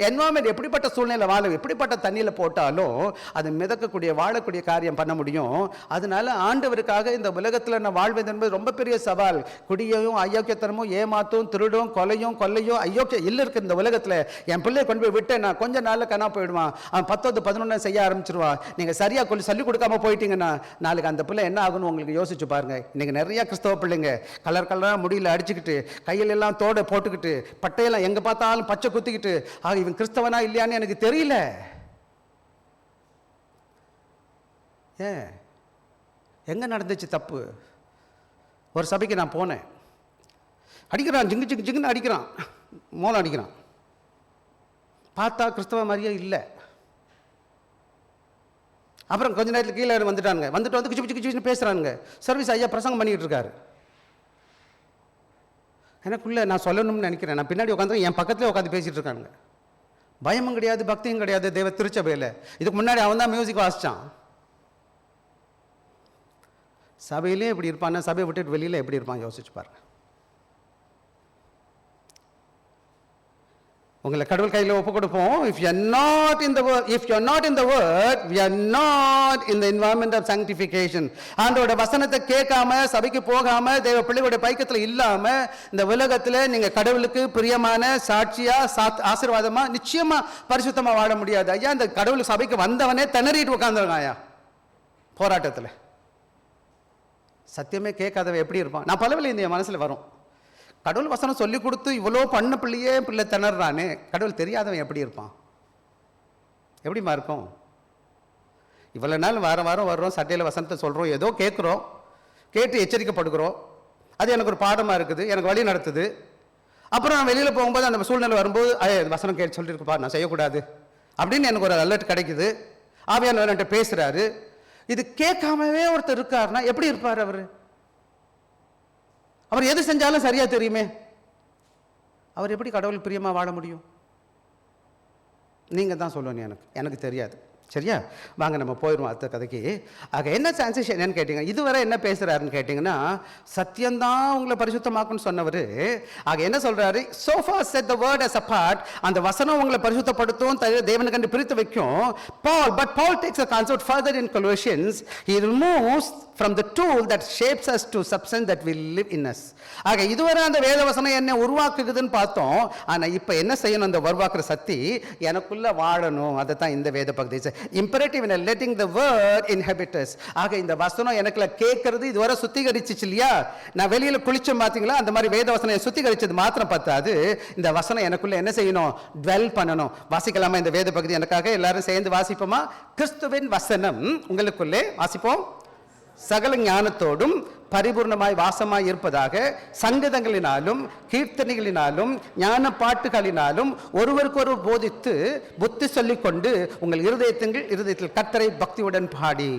என்வாயர்மெண்ட் எப்படிப்பட்ட சூழ்நிலை வாழ, எப்படிப்பட்ட தண்ணியில் போட்டாலும் அது மிதக்கக்கூடிய வாழக்கூடிய காரியம் பண்ண முடியும். அதனால ஆண்டவருக்காக இந்த உலகத்தில் நான் வாழ்வது என்பது ரொம்ப பெரிய சவால். குடியையும் அயோக்கியத்தனமும் ஏமாத்தும் திருடும் கொலையும் அயோக்கியம் இல்லை இருக்கு இந்த உலகத்தில். என் பிள்ளையை கொண்டு போய் விட்டு நான் கொஞ்ச நாளில் கனா போயிடுவான். அவன் 10 11 செய்ய ஆரம்பிச்சிருவான். நீங்கள் சரியாக சொல்லிக் கொடுக்காம போயிட்டீங்கன்னா நாளைக்கு அந்த பிள்ளை என்ன ஆகுன்னு உங்களுக்கு யோசிச்சு பாருங்க. இன்னைக்கு நிறைய கிறிஸ்தவ பிள்ளைங்க கலராக முடியல அடிச்சுக்கிட்டு, கையில் எல்லாம் தோட போட்டுக்கிட்டு, பட்டையெல்லாம் எங்க பார்த்தாலும் பச்சை குத்திக்கிட்டு, ஆக இவன் கிறிஸ்தவனா இல்லையான்னு எனக்கு தெரியல. எங்க நடந்துச்சு தப்பு? ஒரு சபைக்கு நான் போனேன். அடிக்கிறான், ஜிங்குன்னு அடிக்கிறான், மோளம் அடிக்கிறான். பார்த்தா கிறிஸ்தவ மாதிரியே இல்லை. அப்புறம் கொஞ்ச நேரத்தில் கீழே வந்துட்டு வந்து கிச்சு பேசுகிறானுங்க. சர்வீஸ் ஐயா பிரசங்கம் பண்ணிக்கிட்டு இருக்காரு. எனக்குள்ளே நான் சொல்லணும்னு நினைக்கிறேன். நான் பின்னாடி உட்காந்து என் பக்கத்துலேயே உட்காந்து பேசிகிட்டு இருக்கானுங்க. பயமும் கிடையாது, பக்தியும் கிடையாது. தேவ திருச்சபையில் இதுக்கு முன்னாடி அவன் தான் மியூசிக் வாசித்தான். சபையிலே இப்படி இருப்பான், சபையை விட்டுட்டு வெளியில் எப்படி இருப்பான் யோசிச்சு பாருங்க. உங்களை கடவுள் கையில் ஒப்பு கொடுப்போம். If you are not in the word, we are not in the environment of sanctification. ஆண்டவருடைய வசனத்தை கேட்காம, சபைக்கு போகாம, தேவ பிள்ளைகளுடைய பைக்கத்தில் இல்லாம இந்த உலகத்தில் நீங்க கடவுளுக்கு பிரியமான சாட்சியா ஆசீர்வாதமா நிச்சயமா பரிசுத்தமா வாழ முடியாது. ஐயா, இந்த கடவுள் சபைக்கு வந்தவனே திணறிட்டு உட்கார்ந்துருக்கான். ஐயா, போராட்டத்தில் சத்தியமே கேட்காதவன் எப்படி இருப்பான்? நான் பலவில்லை இந்த மனசுல வரும். கடவுள் வசனம் சொல்லி கொடுத்து இவ்வளோ பண்ண பிள்ளை திணறானே, கடவுள் தெரியாதவன் எப்படி இருப்பான்? எப்படிமா இருக்கும்? இவ்வளோ நாள் வாரம் வர்றோம், சட்டையில் வசனத்தை சொல்கிறோம், ஏதோ கேட்குறோம், கேட்டு எச்சரிக்கப்படுகிறோம். அது எனக்கு ஒரு பாடமாக இருக்குது, எனக்கு வழி நடத்துது. அப்புறம் நான் வெளியில் போகும்போது அந்த சூழ்நிலை வரும்போது வசனம் கேட்டு சொல்லியிருக்குப்பா, நான் செய்யக்கூடாது அப்படின்னு எனக்கு ஒரு அலர்ட் கிடைக்குது. ஆவியானவர் என்கிட்ட பேசுகிறாரு. இது கேட்காமவே ஒருத்தர் இருக்காருன்னா எப்படி இருப்பார் அவர்? அவர் எது செஞ்சாலும் சரியா தெரியுமே, அவர் எப்படி கடவுள் பிரியமா வாழ முடியும்? நீங்க தான் சொல்லணும், எனக்கு தெரியாது. சரியா? வாங்க நம்ம போயிடுவோம் அடுத்த கதைக்கு. ஆக என்ன டிரான்சிஷன் என்னன்னு கேட்டீங்க, இதுவரை என்ன பேசுறாருன்னு கேட்டீங்கன்னா, சத்தியம்தான் உங்களை பரிசுத்தமாக்குன்னு சொன்னவர். ஆக என்ன சொல்றாரு? so far set the word as apart. அந்த வசனம் உங்களை பரிசுத்தப்படுத்தும், தேவனுக்கு கண்டு பிரித்து வைக்கும். But Paul takes a concept further in Colossians. He removes from the tool that shapes us to substance that will live in us. ஆக இதுவரை அந்த வேத வசனம் என்ன உருவாக்குதுன்னு பார்த்தோம். ஆனா இப்ப என்ன செய்யணும்? அந்த உருவாக்குற சக்தி எனக்குள்ள வாழணும். அதை தான் இந்த வேத பகுதி imperative in letting the word inhabit us. ஆக இந்த வசனம் எனக்குள்ள கேட்கறது இதுவரை சுத்திகரிச்சிச்சு இல்லையா? நான் வெளியில குளிச்சோம் பாத்தீங்களா? அந்த மாதிரி வேத வசனம் சுத்திகரிச்சது மாத்திரம் பத்தாது, இந்த வசனம் எனக்குள்ள என்ன செய்யணும்? dwell பண்ணணும். வாசிக்கலாமா இந்த வேத பகுதி? எனக்காக எல்லாரும் சேர்ந்து வாசிப்போமா? கிறிஸ்துவின் வசனம் உங்களுக்குள்ளே, வாசிப்போம். சகல ஞானத்தோடும் பரிபூர்ணமாய் வாசமாய் இருப்பதாக சங்கீதங்களினாலும் கீர்த்தனைகளினாலும் ஞான பாட்டுகளினாலும் ஒருவருக்கொருவர் போதித்து புத்தி சொல்லிக்கொண்டு உங்கள் இருதயத்தில் கர்த்தரை பக்தியுடன் பாடி.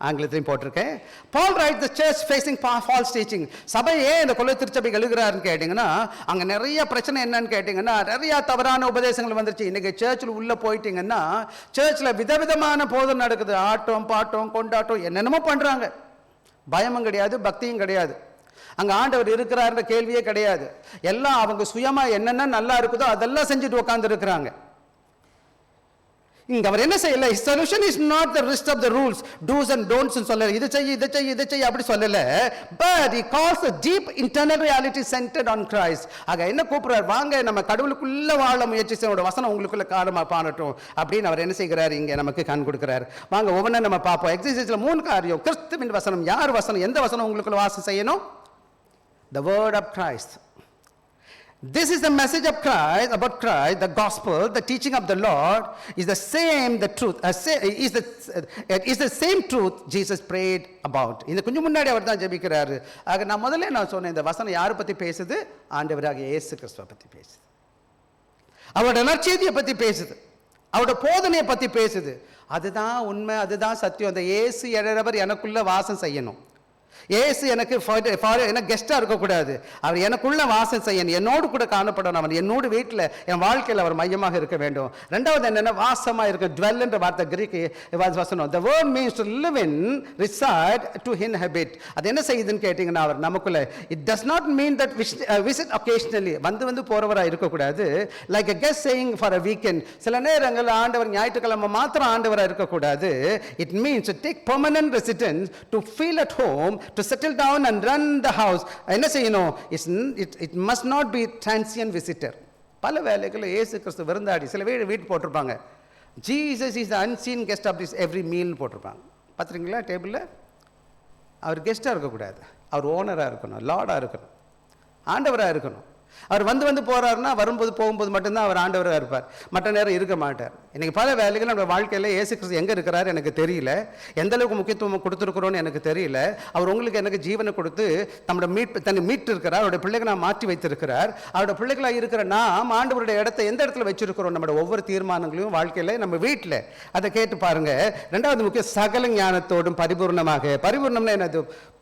ஆங்கிலத்திலையும் போட்டிருக்கேன். Paul writes the church facing false teaching. சபையே இந்த கொலை திருச்சபை எழுதுகிறாருன்னு கேட்டிங்கன்னா அங்கே நிறைய பிரச்சனை என்னன்னு கேட்டிங்கன்னா நிறையா தவறான உபதேசங்கள் வந்துருச்சு. இன்றைக்கி சர்ச்சில் உள்ளே போயிட்டீங்கன்னா சர்ச்சில் விதவிதமான போதம் நடக்குது. ஆட்டம் பாட்டம் கொண்டாட்டம் என்னென்னமோ பண்ணுறாங்க. பயமும் கிடையாது, பக்தியும் கிடையாது. அங்கே ஆண்டவர் இருக்கிறாருன்ற கேள்வியே கிடையாது. எல்லாம் அவங்க சுயமாக என்னென்ன நல்லா இருக்குதோ அதெல்லாம் செஞ்சுட்டு உட்காந்து இருக்கிறாங்க. இங்க அவர் என்ன செய்யல? Solution is not the list of the rules, dos and don'ts சொல்லல. இது செய் இதை செய் இதை செய் அப்படி சொல்லல. But he calls the deep internal reality centered on Christ. ஆக என்ன கூப்பிடுறார்? வாங்க நம்ம கடவுளுக்குள்ள வாழ முயற்சி செய்யணும், வசனம் உங்களுக்குள்ள காலமா பாடட்டும் அப்படின்னு அவர் என்ன செய்கிறார்? இங்க நமக்கு கண் கொடுக்கிறார். வாங்க ஒவ்வொன்றும் நம்ம பார்ப்போம். எக்ஸர்சைஸ்ல 3 காரியம். கிறிஸ்துவின் வசனம். யார் வசனம்? எந்த வசனம் உங்களுக்குள்ள வாசம் செய்யணும்? The word of Christ. This is the message of Christ, about Christ, the gospel, the teaching of the Lord is the same, the truth, is the same truth Jesus prayed about. இந்த கொஞ்சம் முன்னாடி அவர் தான் ஜெபிக்கிறாரு. ஆக நான் முதல்ல சொன்னேன், இந்த வசனம் யாரை பற்றி பேசுது? ஆண்டவராகிய இயேசு கிறிஸ்துவை பற்றி பேசுது. அவரோட நற்செய்தியை பற்றி பேசுது, அவரோட போதனையை பற்றி பேசுது. அதுதான் உண்மை, அதுதான் சத்தியம். அந்த இயேசு எழறவர் எனக்குள்ள வாசம் செய்யணும். ஏசு எனக்கு என்ன கெஸ்டாக இருக்கக்கூடாது. அவர் எனக்குள்ள வாசம் செய்யணும், என்னோடு கூட காணப்படணும். அவன் என்னோடு வீட்டில் என் வாழ்க்கையில் அவர் மையமாக இருக்க வேண்டும். ரெண்டாவது என்னென்ன? வாசமாக இருக்க. டுவெல் என்ற வார்த்தை கிரீக்கு வசனம். The word means to live in, reside, to inhabit. அது என்ன செய்யுதுன்னு கேட்டிங்கன்னா அவர் நமக்குள்ள. It does not mean that visit occasionally, வந்து போகிறவராக இருக்கக்கூடாது. Like a guest staying for a weekend. சில நேரங்கள் ஆண்டவர் ஞாயிற்றுக்கிழமை மாத்திரம் ஆண்டவராக இருக்கக்கூடாது. It means to take permanent residence, to feel at home, to settle down and run the house. என்ன செய்யணும்? It must not be transient visitor. பல வேளைகளில் இயேசு கிறிஸ்து விருந்தாடி. சில வீட்டு போட்டிருப்பாங்க, Jesus is the unseen guest of this every meal போட்டிருப்பாங்க. பார்த்துருங்களா? டேபிளில் அவர் கெஸ்டாக இருக்கக்கூடாது, அவர் ஓனராக இருக்கணும், லார்டாக இருக்கணும், ஆண்டவராக இருக்கணும். அவர் வந்து போகிறாருன்னா வரும்போது போகும்போது மட்டும்தான் அவர் ஆண்டவராக இருப்பார், மற்ற நேரம் இருக்க மாட்டார். இன்றைக்கி பல வேலைகள் நம்ம வாழ்க்கையில் இயேசு கிறிஸ்து எங்கே இருக்கிறார் எனக்கு தெரியல, எந்த அளவுக்கு முக்கியத்துவம் கொடுத்துருக்குறோன்னு எனக்கு தெரியல. அவர் உங்களுக்கு எனக்கு ஜீவனை கொடுத்து தன்னை மீட்டு இருக்கிறார், அவருடைய பிள்ளைகளை மாற்றி வைத்திருக்கிறார். அவருடைய பிள்ளைகளாக இருக்கிற நாம் ஆண்டவருடைய இடத்தை எந்த இடத்துல வச்சிருக்கிறோம்? நம்மளோட ஒவ்வொரு தீர்மானங்களையும் வாழ்க்கையில் நம்ம வீட்டில். அதை கேட்டு பாருங்க. ரெண்டாவது முக்கியம், சகல ஞானத்தோடும் பரிபூர்ணமாக. பரிபூர்ணம்னா என்னது?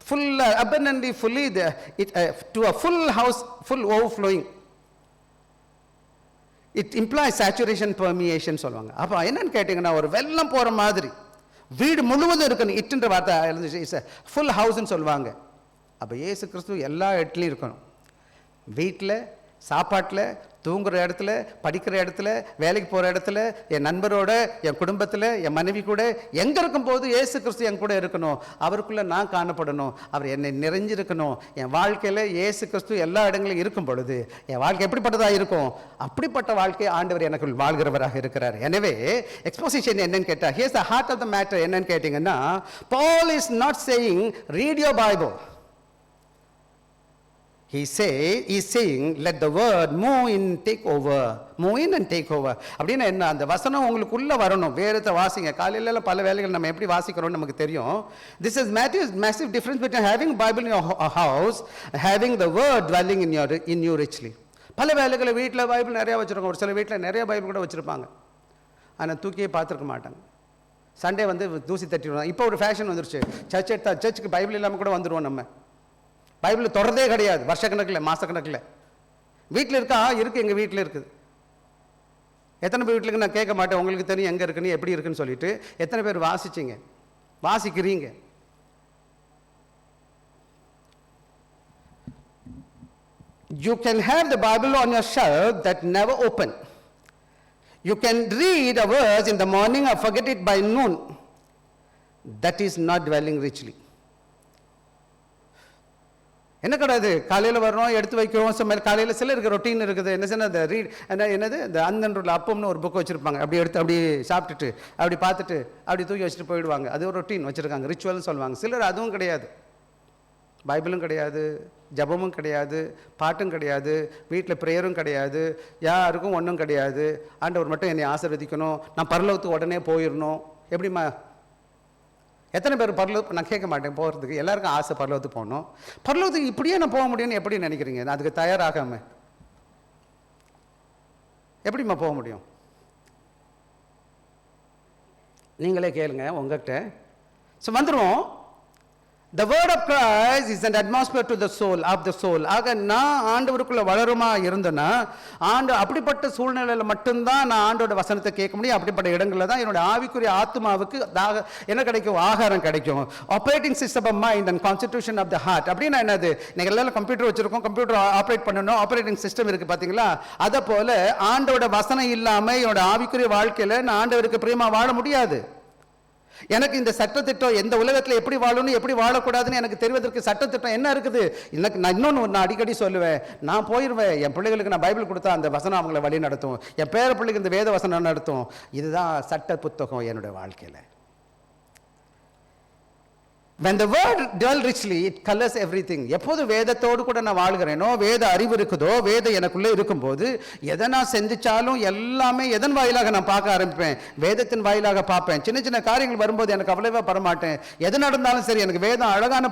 full, abundantly, fully, to a full house, full overflowing. It implies saturation, permeation சொல்லுவாங்க. அப்போ என்னன்னு கேட்டிங்கன்னா ஒரு வெள்ளம் போகிற மாதிரி வீடு முழுவதும் இருக்கணும். இட்டுன்ற வார்த்தை இருந்துச்சு, ஃபுல் ஹவுஸ்ன்னு சொல்லுவாங்க. அப்போ இயேசு கிறிஸ்து எல்லா இடத்துலையும் இருக்கணும். வீட்டில், சாப்பாட்டில், தூங்குற இடத்துல, படிக்கிற இடத்துல, வேலைக்கு போகிற இடத்துல, என் நண்பரோட, என் குடும்பத்தில், என் மனைவி கூட, எங்கே இருக்கும்போது இயேசு கிறிஸ்து என் கூட இருக்கணும். அவருக்குள்ளே நான் காணப்படணும், அவர் என்னை நிறைஞ்சிருக்கணும். என் வாழ்க்கையில் இயேசு கிறிஸ்து எல்லா இடங்களிலும் இருக்கும் பொழுது என் வாழ்க்கை எப்படிப்பட்டதாக இருக்கும்? அப்படிப்பட்ட வாழ்க்கை ஆண்டவர் எனக்கு வாழ்கிறவராக இருக்கிறார். எனவே எக்ஸ்போசிஷன் என்னன்னு கேட்டால், here's the heart of the matter. என்னன்னு கேட்டிங்கன்னா, Paul is not saying read your Bible. He's saying let the word move in and take over. அப்படின்னா என்ன? அந்த வசனம் உங்களுக்குள்ள வரணும். வேறத்தை வாசிங்க. காலையில பல வேலைகள் நம்ம எப்படி வாசிக்கிறோம்னு நமக்கு தெரியும். This is massive difference between having Bible in your house and having the word dwelling in you richly. பல வேலைகளை வீட்டில் பைபிள் நிறையா வச்சுருக்கோம். ஒரு சில வீட்டில் நிறைய பைபிள் கூட வச்சுருப்பாங்க, ஆனால் தூக்கியே பார்த்துருக்க மாட்டாங்க. சண்டே தூசி தட்டிடுவாங்க. இப்போ ஒரு ஃபேஷன் வந்துருச்சு, சர்ச்சுக்கு பைபிள் இல்லாமல் கூட வந்துடுவோம். நம்ம பைபிள் தொடர்றதே கிடையாது, வருஷக்கணக்கில் மாதக்கணக்கில். வீட்டில் இருக்குது, எங்கள் வீட்டில் இருக்குது. எத்தனை பேர் வீட்டிலுக்கு நான் கேட்க மாட்டேன், உங்களுக்கு தெரியும் எங்கே இருக்குன்னு எப்படி இருக்குன்னு சொல்லிட்டு. எத்தனை பேர் வாசிக்கிறீங்க? You can have the Bible on your shelf that never open. You can read a verse in the morning or forget it by noon. That is not dwelling richly. என்ன கிடையாது, காலையில் வர்றோம், எடுத்து வைக்கிறோம். காலையில் சிலருக்கு ரொட்டீன் இருக்குது. என்ன சொன்னால் என்னது இந்த அந்தன்றுள்ள அப்பம்னு ஒரு புக் வச்சுருப்பாங்க. அப்படி எடுத்து அப்படி சாப்பிட்டுட்டு அப்படி பார்த்துட்டு அப்படி தூக்கி வச்சுட்டு போயிடுவாங்க. அது ஒரு ரொட்டீன் வச்சுருக்காங்க, ரிச்சுவல்னு சொல்லுவாங்க. சிலர் அதுவும் கிடையாது, பைபிளும் கிடையாது, ஜபமும் கிடையாது, பாட்டும் கிடையாது, வீட்டில் ப்ரேயரும் கிடையாது, யாருக்கும் ஒன்றும் கிடையாது. ஆண்டவர் மட்டும் என்னை ஆசீர்வதிக்கணும், நான் பரலோகத்துக்கு உடனே போயிடணும். எப்படிம்மா? எத்தனை பேர் பரலோகம்? நான் கேட்க மாட்டேன் போகிறதுக்கு. எல்லாருக்கும் ஆசை பரலோகத்துக்கு போகணும். பரலோகத்துக்கு இப்படியே நான் போக முடியும்னு எப்படி நினைக்கிறீங்க? நான் அதுக்கு தயாராகாமல் எப்படிம்மா போக முடியும்? நீங்களே கேளுங்க உங்ககிட்ட. ஸோ வந்துடும். The word of Christ is an atmosphere to the soul, of the soul. ஆக நான் ஆண்டவருக்குள்ள வளருமா இருந்தேன்னா, அப்படிப்பட்ட சூழ்நிலையில் மட்டும்தான் நான் ஆண்டோட வசனத்தை கேட்க முடியும். அப்படிப்பட்ட இடங்களில் தான் என்னோட ஆவிக்குரிய ஆத்மாவுக்கு என்ன கிடைக்கும்? ஆகாரம் கிடைக்கும். Operating system of mind and constitution of the heart அப்படின்னா என்னது? நீங்கள் எல்லாம் கம்ப்யூட்டர் வச்சிருக்கோம், கம்ப்யூட்டர் ஆப்ரேட் பண்ணணும், ஆப்ரேட்டிங் சிஸ்டம் இருக்குது பார்த்தீங்களா? அதை போல ஆண்டோட வசனம் இல்லாமல் என்னோட ஆவிக்குரிய வாழ்க்கையில் நான் ஆண்டவருக்கு பிரியமாக வாழ முடியாது. எனக்கு இந்த சட்டத்திட்டம் எந்த உலகத்தில் எப்படி வாழணும் எப்படி வாழக்கூடாதுன்னு எனக்கு தெரிவதற்கு சட்டத்திட்டம் என்ன இருக்குது? எனக்கு நான் இன்னொன்று அடிக்கடி சொல்லுவேன், நான் போயிடுவேன், என் பிள்ளைகளுக்கு நான் பைபிள் கொடுத்தா அந்த வசனம் அவங்களை வழி நடத்தும், என் பேர பிள்ளைக்கு இந்த வேத வசனம் நடத்தும். இதுதான் சட்ட புத்தகம் என்னுடைய வாழ்க்கையில். When the word dwell richly, it colors everything. எப்போது வேதத்தோடு கூட நான் வாழ்கிறேனோ, வேத அறிவு இருக்குதோ, வேத எனக்குள்ளே இருக்கும்போது எதை நான் செஞ்சிச்சாலும் எல்லாமே எதன் வாயிலாக நான் பார்க்க ஆரம்பிப்பேன்? வேதத்தின் வாயிலாக பார்ப்பேன். சின்ன சின்ன காரியங்கள் வரும்போது எனக்கு அவ்வளவா பரமாட்டேன். எது நடந்தாலும் சரி, எனக்கு வேதம் அழகான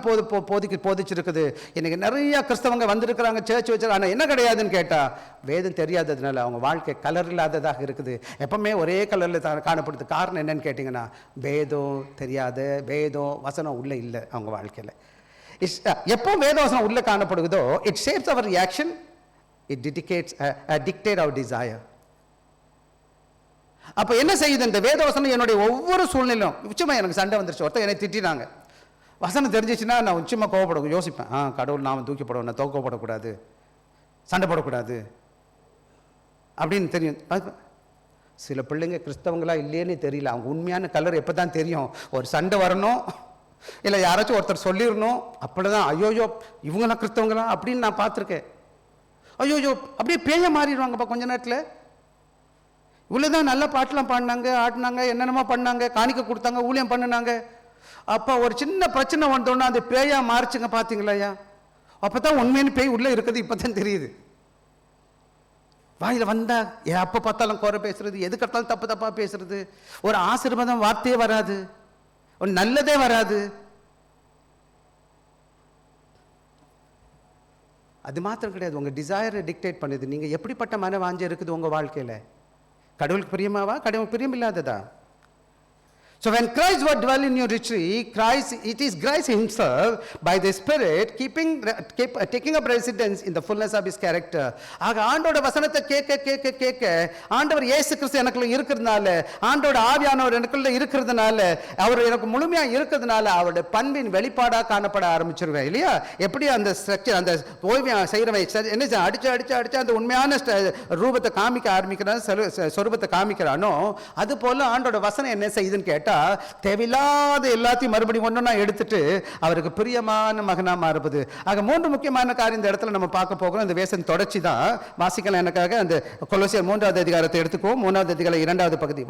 போதிச்சிருக்குது. எனக்கு நிறைய கிறிஸ்தவங்க வந்திருக்கிறாங்க, சேர்ச் வச்சிருக்காங்க. ஆனால் என்ன கிடையாதுன்னு கேட்டால், வேதம் தெரியாததுனால அவங்க வாழ்க்கை கலர் இல்லாததாக இருக்குது. எப்பவுமே ஒரே கலரில் காணப்படுது. காரணம் என்னன்னு கேட்டிங்கன்னா, வேதம் தெரியாத, வேதம் வசனம் உள்ள இல்லை அவங்க வாழ்க்கையில். எப்போ வேதவசனம் உள்ள காணப்படுகிறதோ, it shapes our reaction, it dictate our desire. அப்போ என்ன செய்யுது இந்த வேதவசனம்? என்னுடைய ஒவ்வொரு சூழ்நிலையும், உச்சமாக எனக்கு சண்டை வந்துருச்சு, ஒருத்தர் என்னை திட்டினாங்க, வசனம் தெரிஞ்சிச்சுன்னா நான் உச்சமாக கோவப்பட யோசிப்பேன். கடவுள் நாம தூக்கிப்படணும், நான் தோக்கப்படக்கூடாது, சண்டை போடக்கூடாது அப்படின்னு தெரியும். சில பிள்ளைங்க கிறிஸ்தவங்களா இல்லையேன்னு தெரியல, அவங்க உண்மையான கலர் எப்போ தான் தெரியும்? ஒரு சண்டை வரணும், இல்லை யாராச்சும் ஒருத்தர் சொல்லிடணும், அப்படிதான் ஐயோயோ இவங்களாம் கிறிஸ்தவங்களா அப்படின்னு நான் பார்த்துருக்கேன். ஐயோயோ அப்படியே பேய மாறிடுவாங்கப்பா கொஞ்ச நேரத்தில். இவ்வளோதான் நல்ல பாட்டெலாம் பாடினாங்க, ஆடினாங்க, என்னென்னமோ பண்ணாங்க, காணிக்க கொடுத்தாங்க, ஊழியம் பண்ணினாங்க. அப்போ ஒரு சின்ன பிரச்சனை வந்தோன்னா அந்த பேயா மாறிச்சுங்க பார்த்தீங்களா ஐயா? அப்போ தான் உண்மையான பேய் உள்ளே இருக்குது இப்போ தான் தெரியுது. வாயில் வந்தா அப்போ பார்த்தாலும் குறை பேசுறது, எது கட்டாலும் தப்பு தப்பாக பேசுறது, ஒரு ஆசீர்வாதம் வார்த்தையே வராது, ஒரு நல்லதே வராது. அது மாத்திரம் கிடையாது, உங்க டிசைரை டிக்டேட் பண்ணுது. நீங்க எப்படிப்பட்ட மன வாஞ்சை இருக்குது உங்க வாழ்க்கையில? கடவுளுக்கு பிரியமாவா, கடவுளுக்கு பிரியம் இல்லாததா? So when Christ would dwell in your retreat, it is Christ himself by the Spirit taking up residence in the fullness of his character. ஆக ஆண்டோட வசனத்தை கேட்க ஆண்டவர் இயேசு கிறிஸ்து எனக்குள்ள இருக்கிறதுனால, ஆண்டோட ஆவியானவர் எனக்குள்ள இருக்கிறதுனால, அவர் எனக்கு முழுமையா இருக்கிறதுனால அவருடைய பண்பின் வெளிப்பாடா காணப்பட ஆரம்பிச்சிருவேன் இல்லையா? எப்படி அந்த ஸ்ட்ரக்சர், அந்த ஓய்வியம் செய்கிறவன் என்ன அடிச்சு அந்த உண்மையான ரூபத்தை காமிக்க ஆரம்பிக்கிறான், சொரூபத்தை காமிக்கிறானோ, அது போல ஆண்டோட வசனம் என்ன செய்யுதுன்னு கேட்டா, தேவையில்லாத எல்லாத்தையும் மறுபடியும் ஒன்றா எடுத்துட்டு அவருக்கு பிரியமான மகனா மாறுவது. ஆக மூன்று முக்கியமான காரியம் இந்த இடத்துல நம்ம பார்க்க போகிறோம். இந்த வேசன் தொடர்ச்சி தான். வாசிக்கலாம் எனக்காக அந்த கொலோசியர் 3வது அதிகாரத்தை எடுத்துக்குவோம். 3வது அதிகாரம் 2வது பகுதி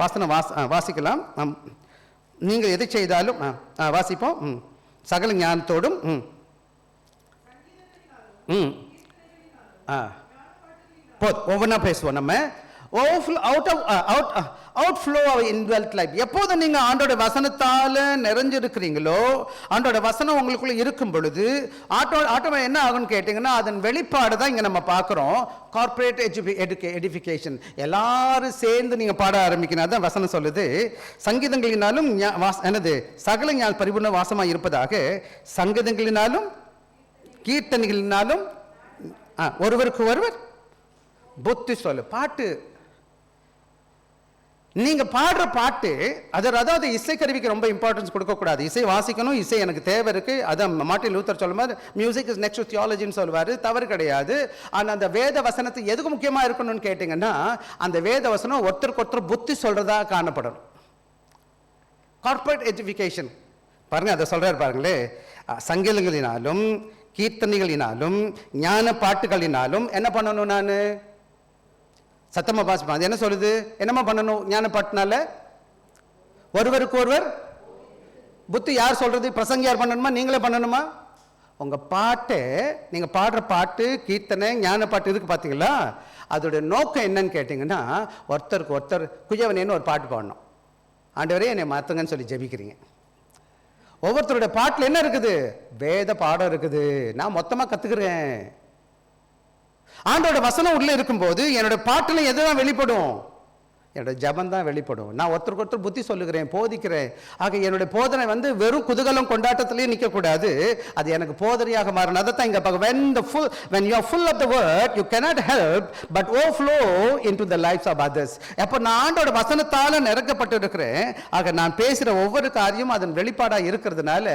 வாசிக்கலாம். நீங்கள் எதை செய்தாலும் வாசிப்போம். சகல ஞானத்தோடும் ஒவ்வொன்றா பேசுவோம். நம்ம outflow of indwelt life. எப்போது நீங்க ஆண்டோட வசனத்தால நிறைஞ்சிருக்கிறீங்களோ, ஆண்டோட வசனம் உங்களுக்குள்ள இருக்கும் பொழுது ஆட்டோமே என்ன ஆகும்னு கேட்டீங்கன்னா, அதன் வெளிப்பாடு தான் இங்க நம்ம பார்க்கிறோம். கார்ப்பரேட் எடிஃபிகேஷன், எல்லாரும் சேர்ந்து நீங்க பாட ஆரம்பிக்கணும். அதான் வசனம் சொல்லுது. சங்கீதங்களினாலும் என்னது சகல ஞான பரிபூர்ண வாசமா இருப்பதாக, சங்கீதங்களினாலும் கீர்த்தனைகளினாலும் ஒருவருக்கு ஒருவர் புத்தி சொல்லு. பாட்டு, நீங்க பாடுற பாட்டு, அதாவது இசை கருவிக்கு ரொம்ப இம்பார்ட்டன்ஸ் கொடுக்கக்கூடாது. இசை வாசிக்கணும், இசை எனக்கு தேவை இருக்கு. அதான் மார்ட்டின் லூத்தர் சொல்லும் போது மியூசிக் இஸ் நெக்ஸ்ட் டு தியாலஜின்னு சொல்லுவாரு. தவறு கிடையாது. ஆனால் அந்த வேத வசனத்தை எதுக்கு முக்கியமா இருக்கணும்னு கேட்டீங்கன்னா, அந்த வேத வசனம் ஒருத்தருக்கு ஒருத்தர் புத்தி சொல்றதா காணப்படும். கார்ப்பரேட் எஜுகேஷன் பாருங்க, அதை சொல்றாரு பாருங்களே. சங்கீதங்களினாலும் கீர்த்தனைகளினாலும் ஞான பாட்டுகளினாலும் என்ன பண்ணணும்? நான் சத்தமா பாசிப்பேன். அது என்ன சொல்லுது? என்னமா பண்ணணும்? ஞான பாட்டுனால ஒருவருக்கு ஒருவர் புத்தி. யார் சொல்றது? பிரசங்க யார் பண்ணணுமா? நீங்களே பண்ணணுமா? உங்க பாட்டு, நீங்க பாடுற பாட்டு, கீர்த்தனை, ஞான பாட்டு இருக்கு பாத்தீங்களா? அதோட நோக்கம் என்னன்னு கேட்டீங்கன்னா, ஒருத்தருக்கு ஒருத்தர் குயவனேன்னு ஒரு பாட்டு பாடணும். ஆண்டவரே என்னை மாத்துங்கன்னு சொல்லி ஜெபிக்கிறீங்க. ஒவ்வொருத்தருடைய பாட்டுல என்ன இருக்குது? வேத பாடம் இருக்குது. நான் மொத்தமா கத்துக்கிறேன். ஆண்டோட வசனம் உள்ள இருக்கும்போது என்னோட பாட்டுல எதுதான் வெளிப்படும்? என்னோட ஜபம் தான் வெளிப்படும். நான் ஒருத்தருக்கு ஒருத்தர் புத்தி சொல்லுகிறேன், போதிக்கிறேன். ஆக என்னுடைய போதனை வந்து வெறும் குதூகலம் கொண்டாட்டத்திலேயே நிற்கக்கூடாது, அது எனக்கு போதனையாக மாறணும். அதை தான் இங்கே when you are full of the word, you cannot help but overflow into the lives of others. அப்போ நான் ஆண்டோட வசனத்தால் நிரப்பப்பட்டு இருக்கிறேன். ஆக நான் பேசுகிற ஒவ்வொரு காரியம் அதன் வெளிப்பாடாக இருக்கிறதுனால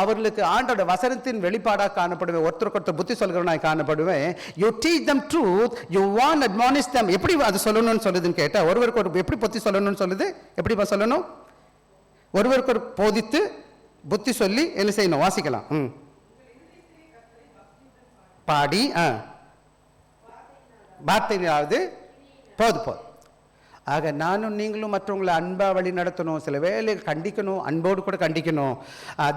அவர்களுக்கு ஆண்டோட வசனத்தின் வெளிப்பாடாக காணப்படுவேன். ஒருத்தருக்கு ஒருத்தர் புத்தி சொல்கிறவனாக காணப்படுவேன். You teach them truth, you want admonish them. எப்படி அது சொல்லணும்னு சொல்லுதுன்னு கேட்டால், ஒருவருக்கு எப்படி புத்தி சொல்லணும்னு சொல்லுது, எப்படி சொல்லணும்? ஒருவருக்கு ஒரு போதித்து புத்தி சொல்லி என்ன செய்யணும்? வாசிக்கலாம். பாடி வார்த்தையாவது போது. ஆக நானும் நீங்களும் மற்றவங்களை அன்பா வழி நடத்தணும், சில வேலை கண்டிக்கணும், அன்போடு கூட கண்டிக்கணும்.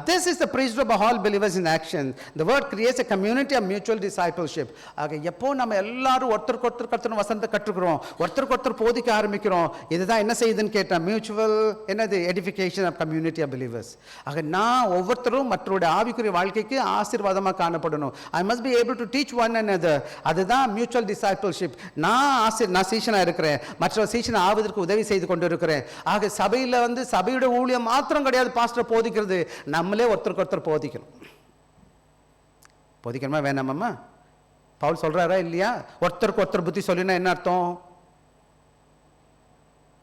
This is the priesthood of all believers in action. The word creates a community of mutual discipleship. ஆக எப்போ நம்ம எல்லாரும் ஒருத்தருக்கு ஒருத்தர் கர்த்தர் வசனத்தை கற்றுக்கிறோம், ஒருத்தருக்கு ஒருத்தர் போதிக்க ஆரம்பிக்கிறோம், இதுதான் என்ன செய்யுதுன்னு கேட்டா மியூச்சுவல் என்னது edification of community of believers. ஆக நான் ஒவ்வொருத்தரும் மற்றவருடைய ஆவிக்குரிய வாழ்க்கைக்கு ஆசீர்வாதமாக காணப்படணும். I must be able to teach one another. அதுதான் மியூச்சுவல் டிசைபிள்ஷிப். நான் சீஷனா இருக்கிறேன், மற்ற சீஷன் ஆவதற்கு உதவி செய்து கொண்டு இருக்கிறேன். ஆக சபையில் வந்து சபையோட ஊழியம் மாத்திரம் கிடையாது பாஸ்டர் போதிக்கிறது, நம்மளே ஒருத்தருக்கு ஒருத்தர் போதிக்கணுமா வேணாமம்மா? பவுல் சொல்றாரா இல்லையா? ஒருத்தருக்கு ஒருத்தர் புத்தி சொல்லினா என்ன அர்த்தம்?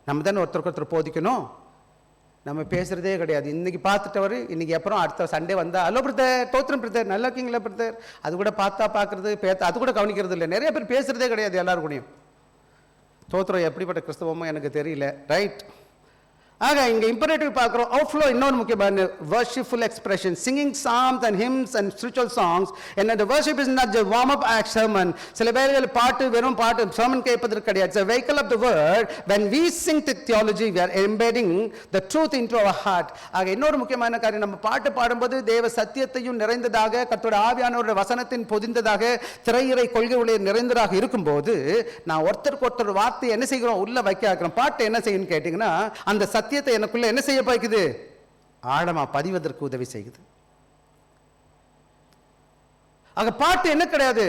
நம்ம தானே ஒருத்தருக்கு ஒருத்தர் போதிக்கணும். நம்ம பேசுறதே கிடையாது. இன்னைக்கு பார்த்துட்டவர் இன்னைக்கு அப்புறம் அடுத்த சண்டே வந்தா ஹலோ பிரதர், தோத்திரம் பிரதர், நல்லா இருக்கீங்களா பிரதர், அது கூட பார்க்கறது அது கூட கவனிக்கிறது இல்லை. நிறைய பேர் பேசுறதே கிடையாது எல்லாரும் கூடயும். தோத்திரம் எப்படிப்பட்ட கிறிஸ்தவமோ எனக்கு தெரியல, ரைட்? ஆக இங்கே இம்பரேட்டிவ் பார்க்குறோம். அவுட்ஃப்ளோ இன்னொரு முக்கியமான worshipful expression, singing songs and hymns and spiritual songs. என்ன worship is not just warm up act sermon. சில பேர்கள் பாட்டு வெறும் பாட்டு சர்மன் கேட்பதற்கு கிடையாது. It's a vehicle of the word. When we sing the theology, we are embedding the truth into our heart. ஆக இன்னொரு முக்கியமான காரியம், நம்ம பாட்டு பாடும்போது தேவ சத்தியத்தையும் நிறைந்ததாக, கர்த்தருடைய ஆவியானவருடைய வசனத்தின் பொதிந்ததாக, திரையிறை கொள்கை நிறைந்ததாக இருக்கும்போது நான் ஒருத்தருக்கு ஒருத்தர் வார்த்தை என்ன செய்கிறோம்? உள்ள வைக்க ஆக்கிறோம். பாட்டு என்ன செய்யும் கேட்டீங்கன்னா, அந்த சத்தியத்தை எனக்குள்ள என்ன செய்ய பாய்க்குது? ஆழமா பதிவதற்கு உதவி செய்யுது. ஆக பாட்டு என்ன கிடையாது,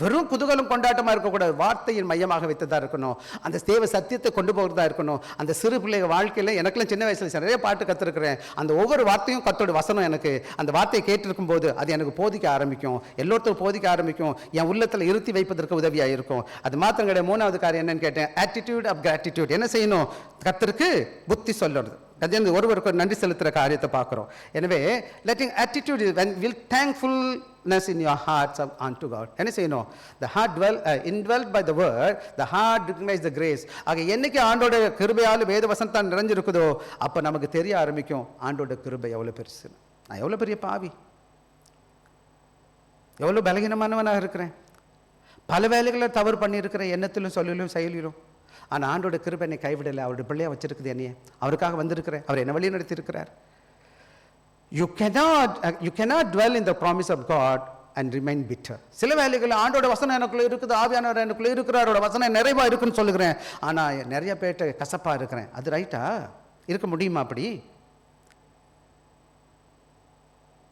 வெறும் குதூகலம் கொண்டாட்டமா இருக்கக்கூடாது, வார்த்தையின் மையமாக வைத்ததா இருக்கணும். அந்த தேவ சத்தியத்தை கொண்டு போகிறதா இருக்கணும். அந்த சிறு பிள்ளைங்க வாழ்க்கையில் எனக்குலாம் சின்ன வயசுல நிறைய பாட்டு கற்றுருக்கிறேன். அந்த ஒவ்வொரு வார்த்தையும் கர்த்தருடைய வசனம். எனக்கு அந்த வார்த்தையை கேட்டிருக்கும் போது அது எனக்கு போதிக்க ஆரம்பிக்கும், எல்லோருத்தரும் போதிக்க ஆரம்பிக்கும், என் உள்ளத்தில் இருத்தி வைப்பதற்கு உதவியாக இருக்கும். அது மாத்திரம் கிடையாது. மூணாவது காரியம் என்னன்னு கேட்டேன், ஆட்டிடியூட் ஆஃப் கிராட்டிடியூட். என்ன செய்யணும்? கர்த்தருக்கு புத்தி சொல்லுறது. அது ஒருவருக்கு நன்றி செலுத்துகிற காரியத்தை பார்க்குறோம். எனவே letting attitude will thankfulness in your hearts unto God. என்ன செய்யணும்? The heart indwelt by the word, the heart recognizes the grace. ஆக என்னைக்கு ஆண்டோட கிருபையால் வேத வசனத்தால் நிறைஞ்சிருக்குதோ அப்போ நமக்கு தெரிய ஆரம்பிக்கும் ஆண்டோட கிருபை எவ்வளோ பெருசு, நான் எவ்வளோ பெரிய பாவி, எவ்வளோ பலகீனமானவனாக இருக்கிறேன், பல வேலைகளை தவறு பண்ணியிருக்கிறேன், எண்ணத்திலும் சொல்லிலும் செயலிலும். ஆனால் ஆண்டோட கிருபை என்னை கைவிடலை, அவருடைய பிள்ளையா வச்சிருக்குது என்னைய, அவருக்காக வந்திருக்கிறேன், அவர் என்ன வழி நடத்தி இருக்கிறார். You cannot dwell in the promise of God and remain bitter. சில வேலைகள் ஆண்டோட வசனம் எனக்குள்ள இருக்குது, ஆவியானவர் எனக்குள்ள இருக்கிறார், அவரோட வசனம் நிறைவா இருக்குன்னு சொல்லுகிறேன், ஆனால் நிறைய பேர்ட்ட கசப்பா இருக்கிறேன். அது ரைட்டா? இருக்க முடியுமா அப்படி?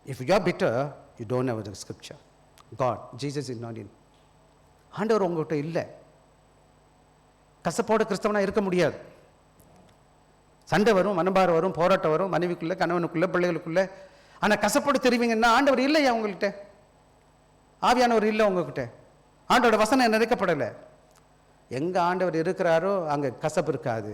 If you are bitter, you don't have the scripture. God, Jesus is not in. ஆண்டவர் உங்கள்கிட்ட இல்லை. கசப்போட கிறிஸ்தவனா இருக்க முடியாது. சண்டை வரும், மனபாரம் வரும், போராட்டம் வரும், மனைவிக்குள்ள, கணவனுக்குள்ள, பிள்ளைகளுக்குள்ள. ஆனால் கசப்போடு தெரிவிங்கன்னா ஆண்டவர் இல்லையா உங்கள்கிட்ட? ஆவியானவர் இல்லை உங்ககிட்ட. ஆண்டோட வசனம் நிறைக்கப்படலை. எங்க ஆண்டவர் இருக்கிறாரோ அங்கே கசப்பு இருக்காது,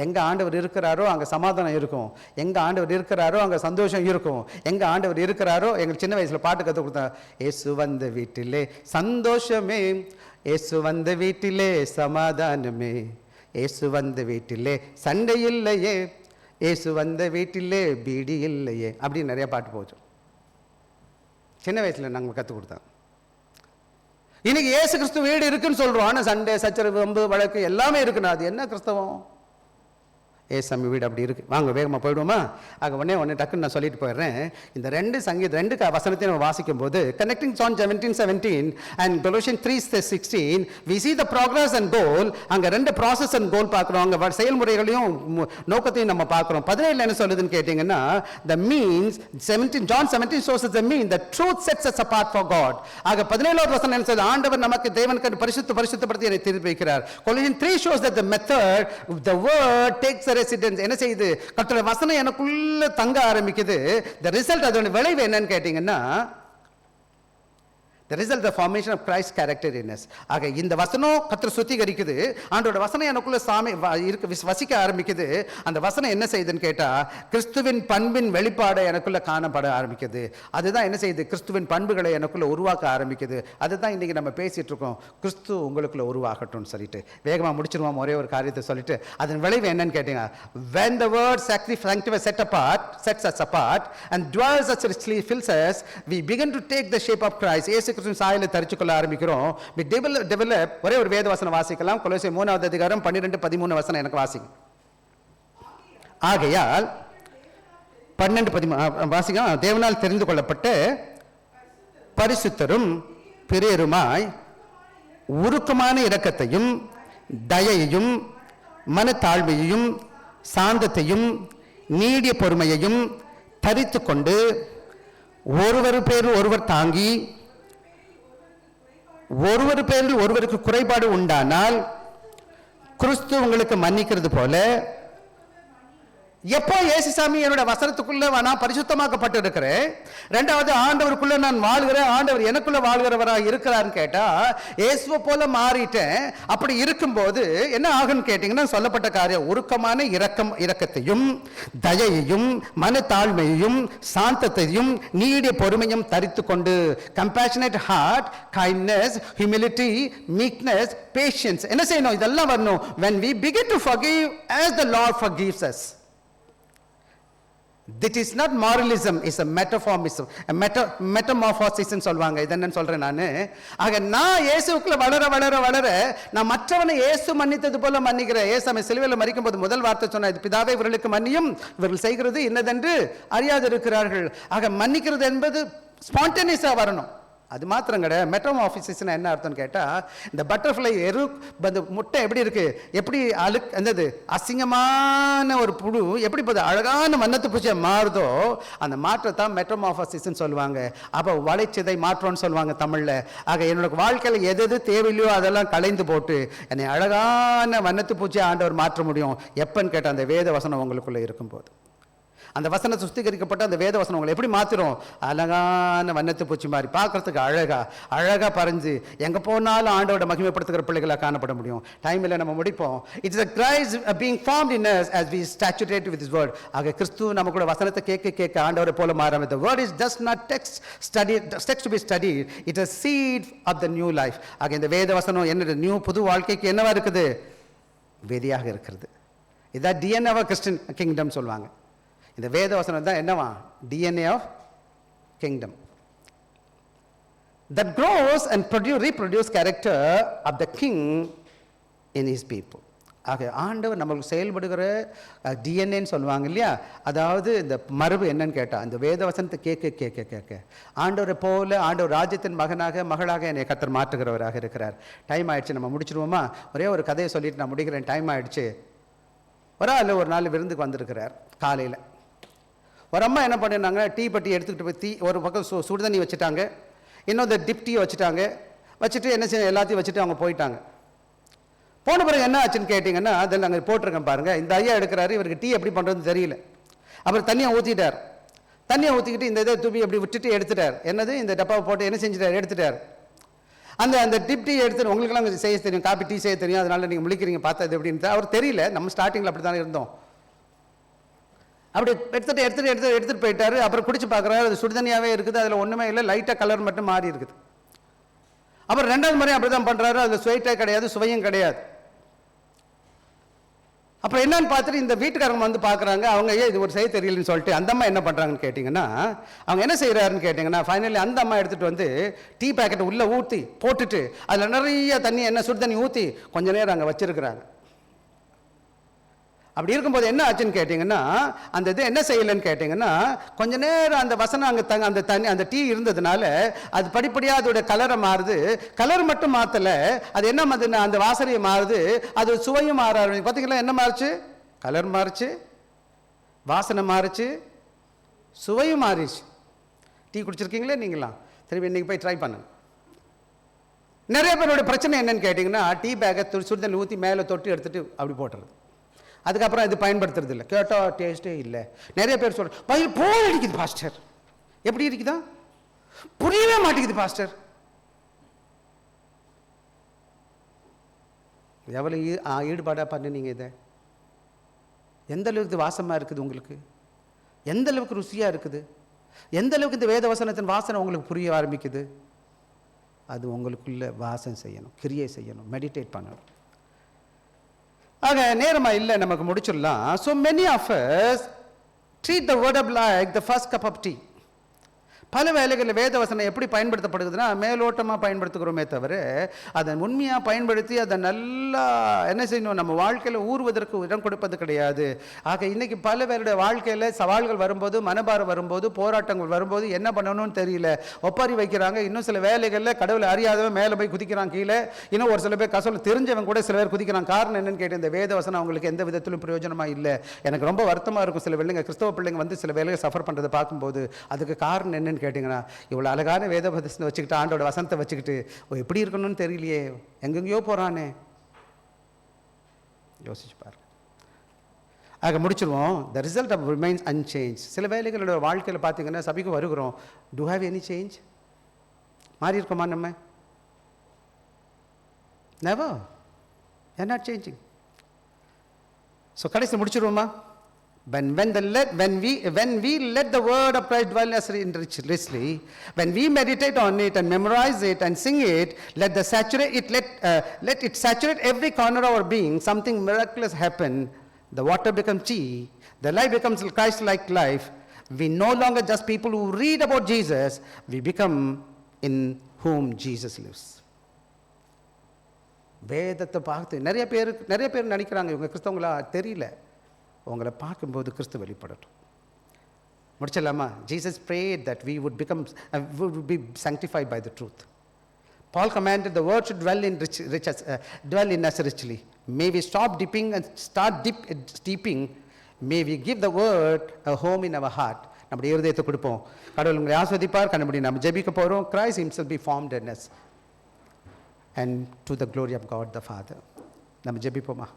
எங்க ஆண்டவர் இருக்கிறாரோ அங்கே சமாதானம் இருக்கும், எங்க ஆண்டவர் இருக்கிறாரோ அங்கே சந்தோஷம் இருக்கும், எங்க ஆண்டவர் இருக்கிறாரோ. எங்களுக்கு சின்ன வயசுல பாட்டு கற்றுக் கொடுத்தா, ஏசு வந்த வீட்டிலே சந்தோஷமே, ஏசு வந்த வீட்டிலே சமாதானமே, ஏசு வந்த வீட்டிலே சண்டை இல்லையே, ஏசு வந்த வீட்டிலே பீடி இல்லையே, அப்படின்னு நிறைய பாட்டு போச்சு சின்ன வயசுல நாங்கள் கற்றுக் கொடுத்தோம். இன்னைக்கு ஏசு கிறிஸ்து வீடு இருக்குன்னு சொல்றோம், ஆனால் சண்டே, சச்சரவு, வம்பு, வழக்கு எல்லாமே இருக்குண்ணா. அது என்ன கிறிஸ்தவம்? ஏசாமி வீடு அப்படி இருக்குது. வாங்க வேகமாக போயிடுவோமா? ஆக ஒன்று டக்குன்னு நான் சொல்லிட்டு போயிடுறேன். இந்த ரெண்டு வசனத்தை நம்ம வாசிக்கும் போது connecting John 17:17 and Colossians 3:16 we see the progress and goal. அங்கே 2 ப்ராசஸ் அண்ட் கோல் பார்க்குறோம். அங்கே செயல்முறைகளையும் நோக்கத்தையும் நம்ம பார்க்குறோம். 17 என்ன சொல்லுதுன்னு கேட்டிங்கன்னா the means John 17 shows us the mean the truth sets us apart for God. ஆக 17வது வசனம் என்ன சொல்லுது? ஆண்டவர் நமக்கு தேவனுக்கு பரிசுத்தப்படுத்தி என்னை திருப்பி வைக்கிறார். Colossians 3 shows that the method the word takes a residence. என்ன செய்யுது? கர்த்தருடைய வசனம் எனக்குள்ள தங்க ஆரம்பிக்குது. the result அதோட விளைவு என்னன்னு கேட்டீங்கன்னா the result the formation of Christ characteriness. ஆக இந்த வசனம் கர்த்தர் சுத்திகரிக்குது. ஆண்டோட வசனம் எனக்குள்ள வசிக்க ஆரம்பிக்குது. அந்த வசனம் என்ன செய்யுதுன்னு கேட்டா கிறிஸ்துவின் பண்பின் வெளிப்பாடு எனக்குள்ள காணப்பட ஆரம்பிக்குது. அதுதான் என்ன செய்யுது? கிறிஸ்துவின் பண்புகளை எனக்குள்ள உருவாக்க ஆரம்பிக்குது. அதுதான் இன்னைக்கு நம்ம பேசிட்டு இருக்கோம். கிறிஸ்து உங்களுக்குள்ள உருவாகட்டும்னு சொல்லிட்டு வேகமா முடிச்சிருவோம். ஒரே ஒரு காரியத்தை சொல்லிட்டு அதன் விளைவு என்னன்னு கேட்டீங்க, when the word sanctifies sets us apart and dwells us richly fills us, we begin to take the shape of Christ. சாயலை தரிச்சுக்கொள்ள ஆரம்பிக்கிறோம். we develop. ஒரே ஒரு வேத வசனம் வாசிக்கலாம். கொலோசியர் 3வது அதிகாரம் 12-13 வசனம் எனக்கு வாசிங்க. ஆகையால் 12-13 வாசிங்க. தேவனால் தெரிந்து கொள்ளப்பட்ட பரிசுத்தரும் பிரியருமாய் உருக்கமான இரக்கத்தையும் தயையையும் மனத்தாழ்மையையும் சாந்தத்தையும் நீடிய பொறுமையையும் தரித்து கொண்டு ஒருவர் பேரில் ஒருவர் தாங்கி ஒருவர் பேரில் ஒருவருக்கு குறைபாடு உண்டானால் கிறிஸ்து உங்களுக்கு மன்னிக்கிறது போல எப்போ இயேசுசாமி என்னோட வசனத்துக்குள்ள நான் பரிசுத்தமாக்கப்பட்டு இருக்கிறேன், ரெண்டாவது ஆண்டவருக்குள்ள நான் வாழ்கிறேன், ஆண்டவர் எனக்குள்ள வாழ்கிறவராக இருக்கிறான்னு கேட்டா இயேசுவை போல மாறிட்டேன். அப்படி இருக்கும்போது என்ன ஆகுன்னு கேட்டீங்கன்னா சொல்லப்பட்ட காரியம் உருக்கமான இரக்கத்தையும் தயையையும் மனத்தாழ்மையையும் சாந்தத்தையும் நீடிய பொறுமையும் தரித்து கொண்டு compassionate heart, kindness, humility, meekness, patience என்ன செய்யணும்? இதெல்லாம் வரணும். when we begin to forgive as the Lord forgives us. That is not moralism, is a metaformism, a metamorphosis சொல்வாங்க. இதை என்ன சொல்றேன் நான்? ஆக நான் இயேசுக்குள்ள வளர வளர வளர நான் மற்றவனை இயேசு மன்னித்தது போல மன்னிக்கிறேன். இயேசு சிலுவையில் மரிக்கும் போது முதல் வார்த்தை சொன்னார், பிதாவே இவர்களுக்கு மன்னியும், இவர்கள் செய்கிறது இன்னதென்று அறியாது இருக்கிறார்கள். ஆக மன்னிக்கிறது என்பது ஸ்பான்டேனியஸா வரணும். அது மாத்திரம் கிடையாது. மெட்டமார்ஃபிசிஸ்னா என்ன அர்த்தம்னு கேட்டால் இந்த பட்டர்ஃப்ளை அந்த முட்டை எப்படி இருக்கு, எப்படி என்னது அசிங்கமான ஒரு புழு எப்படி அழகான வண்ணத்து பூச்சியை மாறுதோ அந்த மாற்றத்தான் மெட்டமார்ஃபிசிஸ்ன்னு சொல்லுவாங்க. அப்போ வளைச்சதை மாற்றம்னு சொல்லுவாங்க தமிழில். ஆக என்னோட வாழ்க்கையில் எது எது தேவையில்லையோ அதெல்லாம் களைந்து போட்டு என்னை அழகான வண்ணத்து பூச்சியை ஆண்டவர் மாற்ற முடியும். எப்பன்னு கேட்டால் அந்த வேத வசனம் உங்களுக்குள்ளே இருக்கும்போது அந்த வசனம் சுத்திகரிக்கப்பட்ட அந்த வேத வசனம் உங்களை எப்படி மாத்திரும்? அழகான வண்ணத்து பூச்சி மாதிரி பார்க்கறதுக்கு அழகா பறஞ்சு எங்க போனாலும் ஆண்டோட மகிமைப்படுத்துகிற பிள்ளைகளை காணப்பட முடியும். டைம் இல்லை, நம்ம முடிப்போம். It's a Christ being formed in us as we saturate with his word. ஆக கிறிஸ்து நம்ம கூட வசனத்தை கேட்க ஆண்டவரை போல மாறாம. the word is just not text to be studied, it is seed of the new life. ஆக இந்த வேத வசனம் என்ன நியூ புது வாழ்க்கைக்கு என்னவா இருக்குது? வேதியாக இருக்கிறது. இதான் DNA of Christian kingdom சொல்லுவாங்க. இந்த வேத வசனம் தான் என்னவா? DNA of kingdom that grows and reproduce character of the king in his people. ஆக ஆண்டவர் நம்மளுக்கு செயல்படுகிற டிஎன்ஏன்னு சொல்லுவாங்க இல்லையா, அதாவது இந்த மரபு என்னன்னு கேட்டால் இந்த வேத வசனத்தை கேட்க ஆண்டவரை போல ஆண்டவர் ராஜ்யத்தின் மகளாக என்னை கர்த்தர் மாற்றுகிறவராக இருக்கிறார். டைம் ஆயிடுச்சு, நம்ம முடிச்சிருவோமா? ஒரே ஒரு கதையை சொல்லிட்டு நான் முடிக்கிறேன். டைம் ஆயிடுச்சு. ஒரு நாள் விருந்துக்கு வந்திருக்கிறார். காலையில் ஒரு அம்மா என்ன பண்ணிருந்தாங்க, டீ பட்டி எடுத்துக்கிட்டு போய் ஒரு பக்கம் சுடு தண்ணி வச்சுட்டாங்க, இன்னொரு டிப் டீ வச்சுட்டு என்ன செய்ய எல்லாத்தையும் வச்சுட்டு அவங்க போயிட்டாங்க. போன பிறகு என்ன ஆச்சுன்னு கேட்டிங்கன்னா அதில் நாங்கள் போட்டிருக்கேன் பாருங்கள். இந்த ஐயா எடுக்கிறாரு, இவருக்கு டீ எப்படி பண்ணுறதுன்னு தெரியல. அப்புறம் தண்ணியை ஊற்றிட்டார். தண்ணியை ஊற்றிக்கிட்டு இந்த இதை தூப்பி அப்படி விட்டுட்டு எடுத்துட்டார். என்னது இந்த டப்பாவை போட்டு என்ன செஞ்சுட்டார்? எடுத்துட்டார். அந்த டிப் டீ எடுத்துட்டு உங்களுக்கெல்லாம் செய்ய தெரியும், காப்பி டீ செய்ய தெரியும், அதனால நீங்கள் முழிக்கிறீங்க பார்த்தது எப்படின்னு. அவர் தெரியல, நம்ம ஸ்டார்டிங்கில் அப்படி தானே இருந்தோம். அப்படி எடுத்துகிட்டு போயிட்டாரு. அப்புறம் குடிச்சு பார்க்குறாரு, அது சுடுதண்ணியாகவே இருக்குது, அதில் ஒன்றுமே இல்லை, லைட்டாக கலர் மட்டும் மாறி இருக்குது. அப்புறம் ரெண்டாவது முறையும் அப்படி தான் பண்ணுறாரு, அதில் ஸ்வீட்டே கிடையாது, சுவையும் கிடையாது. அப்புறம் என்னன்னு பார்த்துட்டு இந்த வீட்டுக்காரங்க வந்து பார்க்குறாங்க. அவங்க இது ஒரு செய்ய தெரியலன்னு சொல்லிட்டு அந்த அம்மா என்ன பண்ணுறாங்கன்னு கேட்டிங்கன்னா, அவங்க என்ன செய்கிறாருன்னு கேட்டிங்கன்னா, ஃபைனலி அந்த அம்மா எடுத்துகிட்டு வந்து டீ பேக்கெட்டை உள்ளே ஊற்றி போட்டுட்டு அதில் நிறைய தண்ணி சுடு தண்ணி ஊற்றி கொஞ்ச நேரம் அங்கே வச்சுருக்குறாங்க. அப்படி இருக்கும்போது என்ன ஆச்சுன்னு கேட்டிங்கன்னா, அந்த இது என்ன செய்யலைன்னு கேட்டிங்கன்னா, கொஞ்ச நேரம் அந்த வசனம் அங்கே அந்த தண்ணி அந்த டீ இருந்ததுனால அது படிப்படியாக அதோட கலரை மாறுது. கலர் மட்டும் மாற்றலை, அது என்ன மாதிரி அந்த வாசனையை மாறுது, அது சுவையும் மாற ஆரம்பிச்சு. பார்த்தீங்களா என்ன மாறுச்சு? கலர் மாறுச்சு, வாசனை மாறுச்சு, சுவையும் மாறிடுச்சு. டீ குடிச்சிருக்கீங்களே நீங்களாம், திரும்பி இன்றைக்கி போய் ட்ரை பண்ணுங்க. நிறைய பேரோட பிரச்சனை என்னன்னு கேட்டிங்கன்னா, டீ பேக்கை சுடுதண்ணி ஊற்றி மேலே தொட்டு எடுத்துகிட்டு அப்படி போட்டுறது. அதுக்கப்புறம் இது பயன்படுத்துறது இல்லை. கேட்டால் டேஸ்ட்டே இல்லை. நிறைய பேர் சொல்கிறேன், பயில் போல் அடிக்குது பாஸ்டர். எப்படி இருக்குதா? புரியவே மாட்டேங்குது பாஸ்டர். எவ்வளோ ஈடுபாடாக பண்ணுனீங்க இதை? எந்த அளவுக்கு வாசமாக இருக்குது உங்களுக்கு? எந்த அளவுக்கு ருசியாக இருக்குது? எந்த அளவுக்கு இந்த வேத வசனத்தின் வாசனை உங்களுக்கு புரிய ஆரம்பிக்குது? அது உங்களுக்குள்ள வாசம் செய்யணும், கிரியை செய்யணும், மெடிடேட் பண்ணணும். ஆக நேரமாக இல்லை, நமக்கு முடிச்சிடலாம். So many of us treat the word of like the first cup of tea. பல வேலைகளில் வேத வசனம் எப்படி பயன்படுத்தப்படுதுன்னா, மேலோட்டமாக பயன்படுத்துகிறோமே தவிர அதை உண்மையாக பயன்படுத்தி அதை நல்லா என்ன செய்யணும், நம்ம வாழ்க்கையில் ஊறுவதற்கு இடம் கொடுப்பது கிடையாது. ஆக இன்றைக்கி பல பேருடைய வாழ்க்கையில் சவால்கள் வரும்போது, மனபாரம் வரும்போது, போராட்டங்கள் வரும்போது என்ன பண்ணணும்னு தெரியல, ஒப்பாரி வைக்கிறாங்க. இன்னும் சில வேலைகளில் கடவுளை அறியாதவன் மேலே போய் குதிக்கிறான் கீழே. இன்னும் ஒரு சில பேர் கசோல தெரிஞ்சவன் கூட சில பேர் குதிக்கிறான். காரணம் என்னன்னு கேட்டு, இந்த வேத வசனம் அவங்களுக்கு எந்த விதத்திலும் பிரயோஜனமாக இல்லை. எனக்கு ரொம்ப வருத்தமாக இருக்கும், சில பிள்ளைங்க, கிறிஸ்தவ பிள்ளைங்க வந்து சில வேலையை சஃபர் பண்ணுறதை பார்க்கும்போது. அதுக்கு காரணம் என்னன்னு கேட்டிங்கன்னா, இவ்வளோ அழகான வேத வசனத்தை வச்சுக்கிட்டு, ஆண்டோட வசனத்தை வச்சுக்கிட்டு எப்படி இருக்கணும்னு தெரியலையே, எங்கெங்கேயோ போகிறானே. யோசிச்சு பாரு. ஆக முடிச்சிருவோம். The result of remains unchanged. சில வேலைகளோட வாழ்க்கையில் பார்த்தீங்கன்னா, சபைக்கு வருகிறோம், டு ஹேவ் எனி சேஞ்ச்? மாறி இருக்கோமா நம்ம? Never. You are not changing. So கடைசி முடிச்சிருவோமா? When we let the word of Christ dwell us richly, when we meditate on it and memorize it and sing it, let it saturate every corner of our being. Something miraculous happen. The water becomes tea. The life becomes Christ-like life. We no longer just people who read about Jesus. We become in whom Jesus lives. வேதத்தை பார்த்து நிறைய பேர் நினைக்கிறாங்க இவங்க கிறிஸ்தவங்களா, தெரியல. உங்களை பார்க்கும்போது கிறிஸ்து வெளிப்படட்டும். முடிச்சிடலாமா? Jesus prayed that we would be sanctified by the truth. Paul commanded the word should dwell in us richly. May we stop dipping and start steeping. May we give the word a home in our heart. நம்முடைய இருதயத்தை கொடுப்போம். கடவுள் உங்களை ஆசீர்வதிப்பார். கண்டுபிடி நம்ம ஜெபிக்க போகிறோம். Christ himself be formed in us and to the glory of God the Father. நம்ம ஜெபிப்போமா?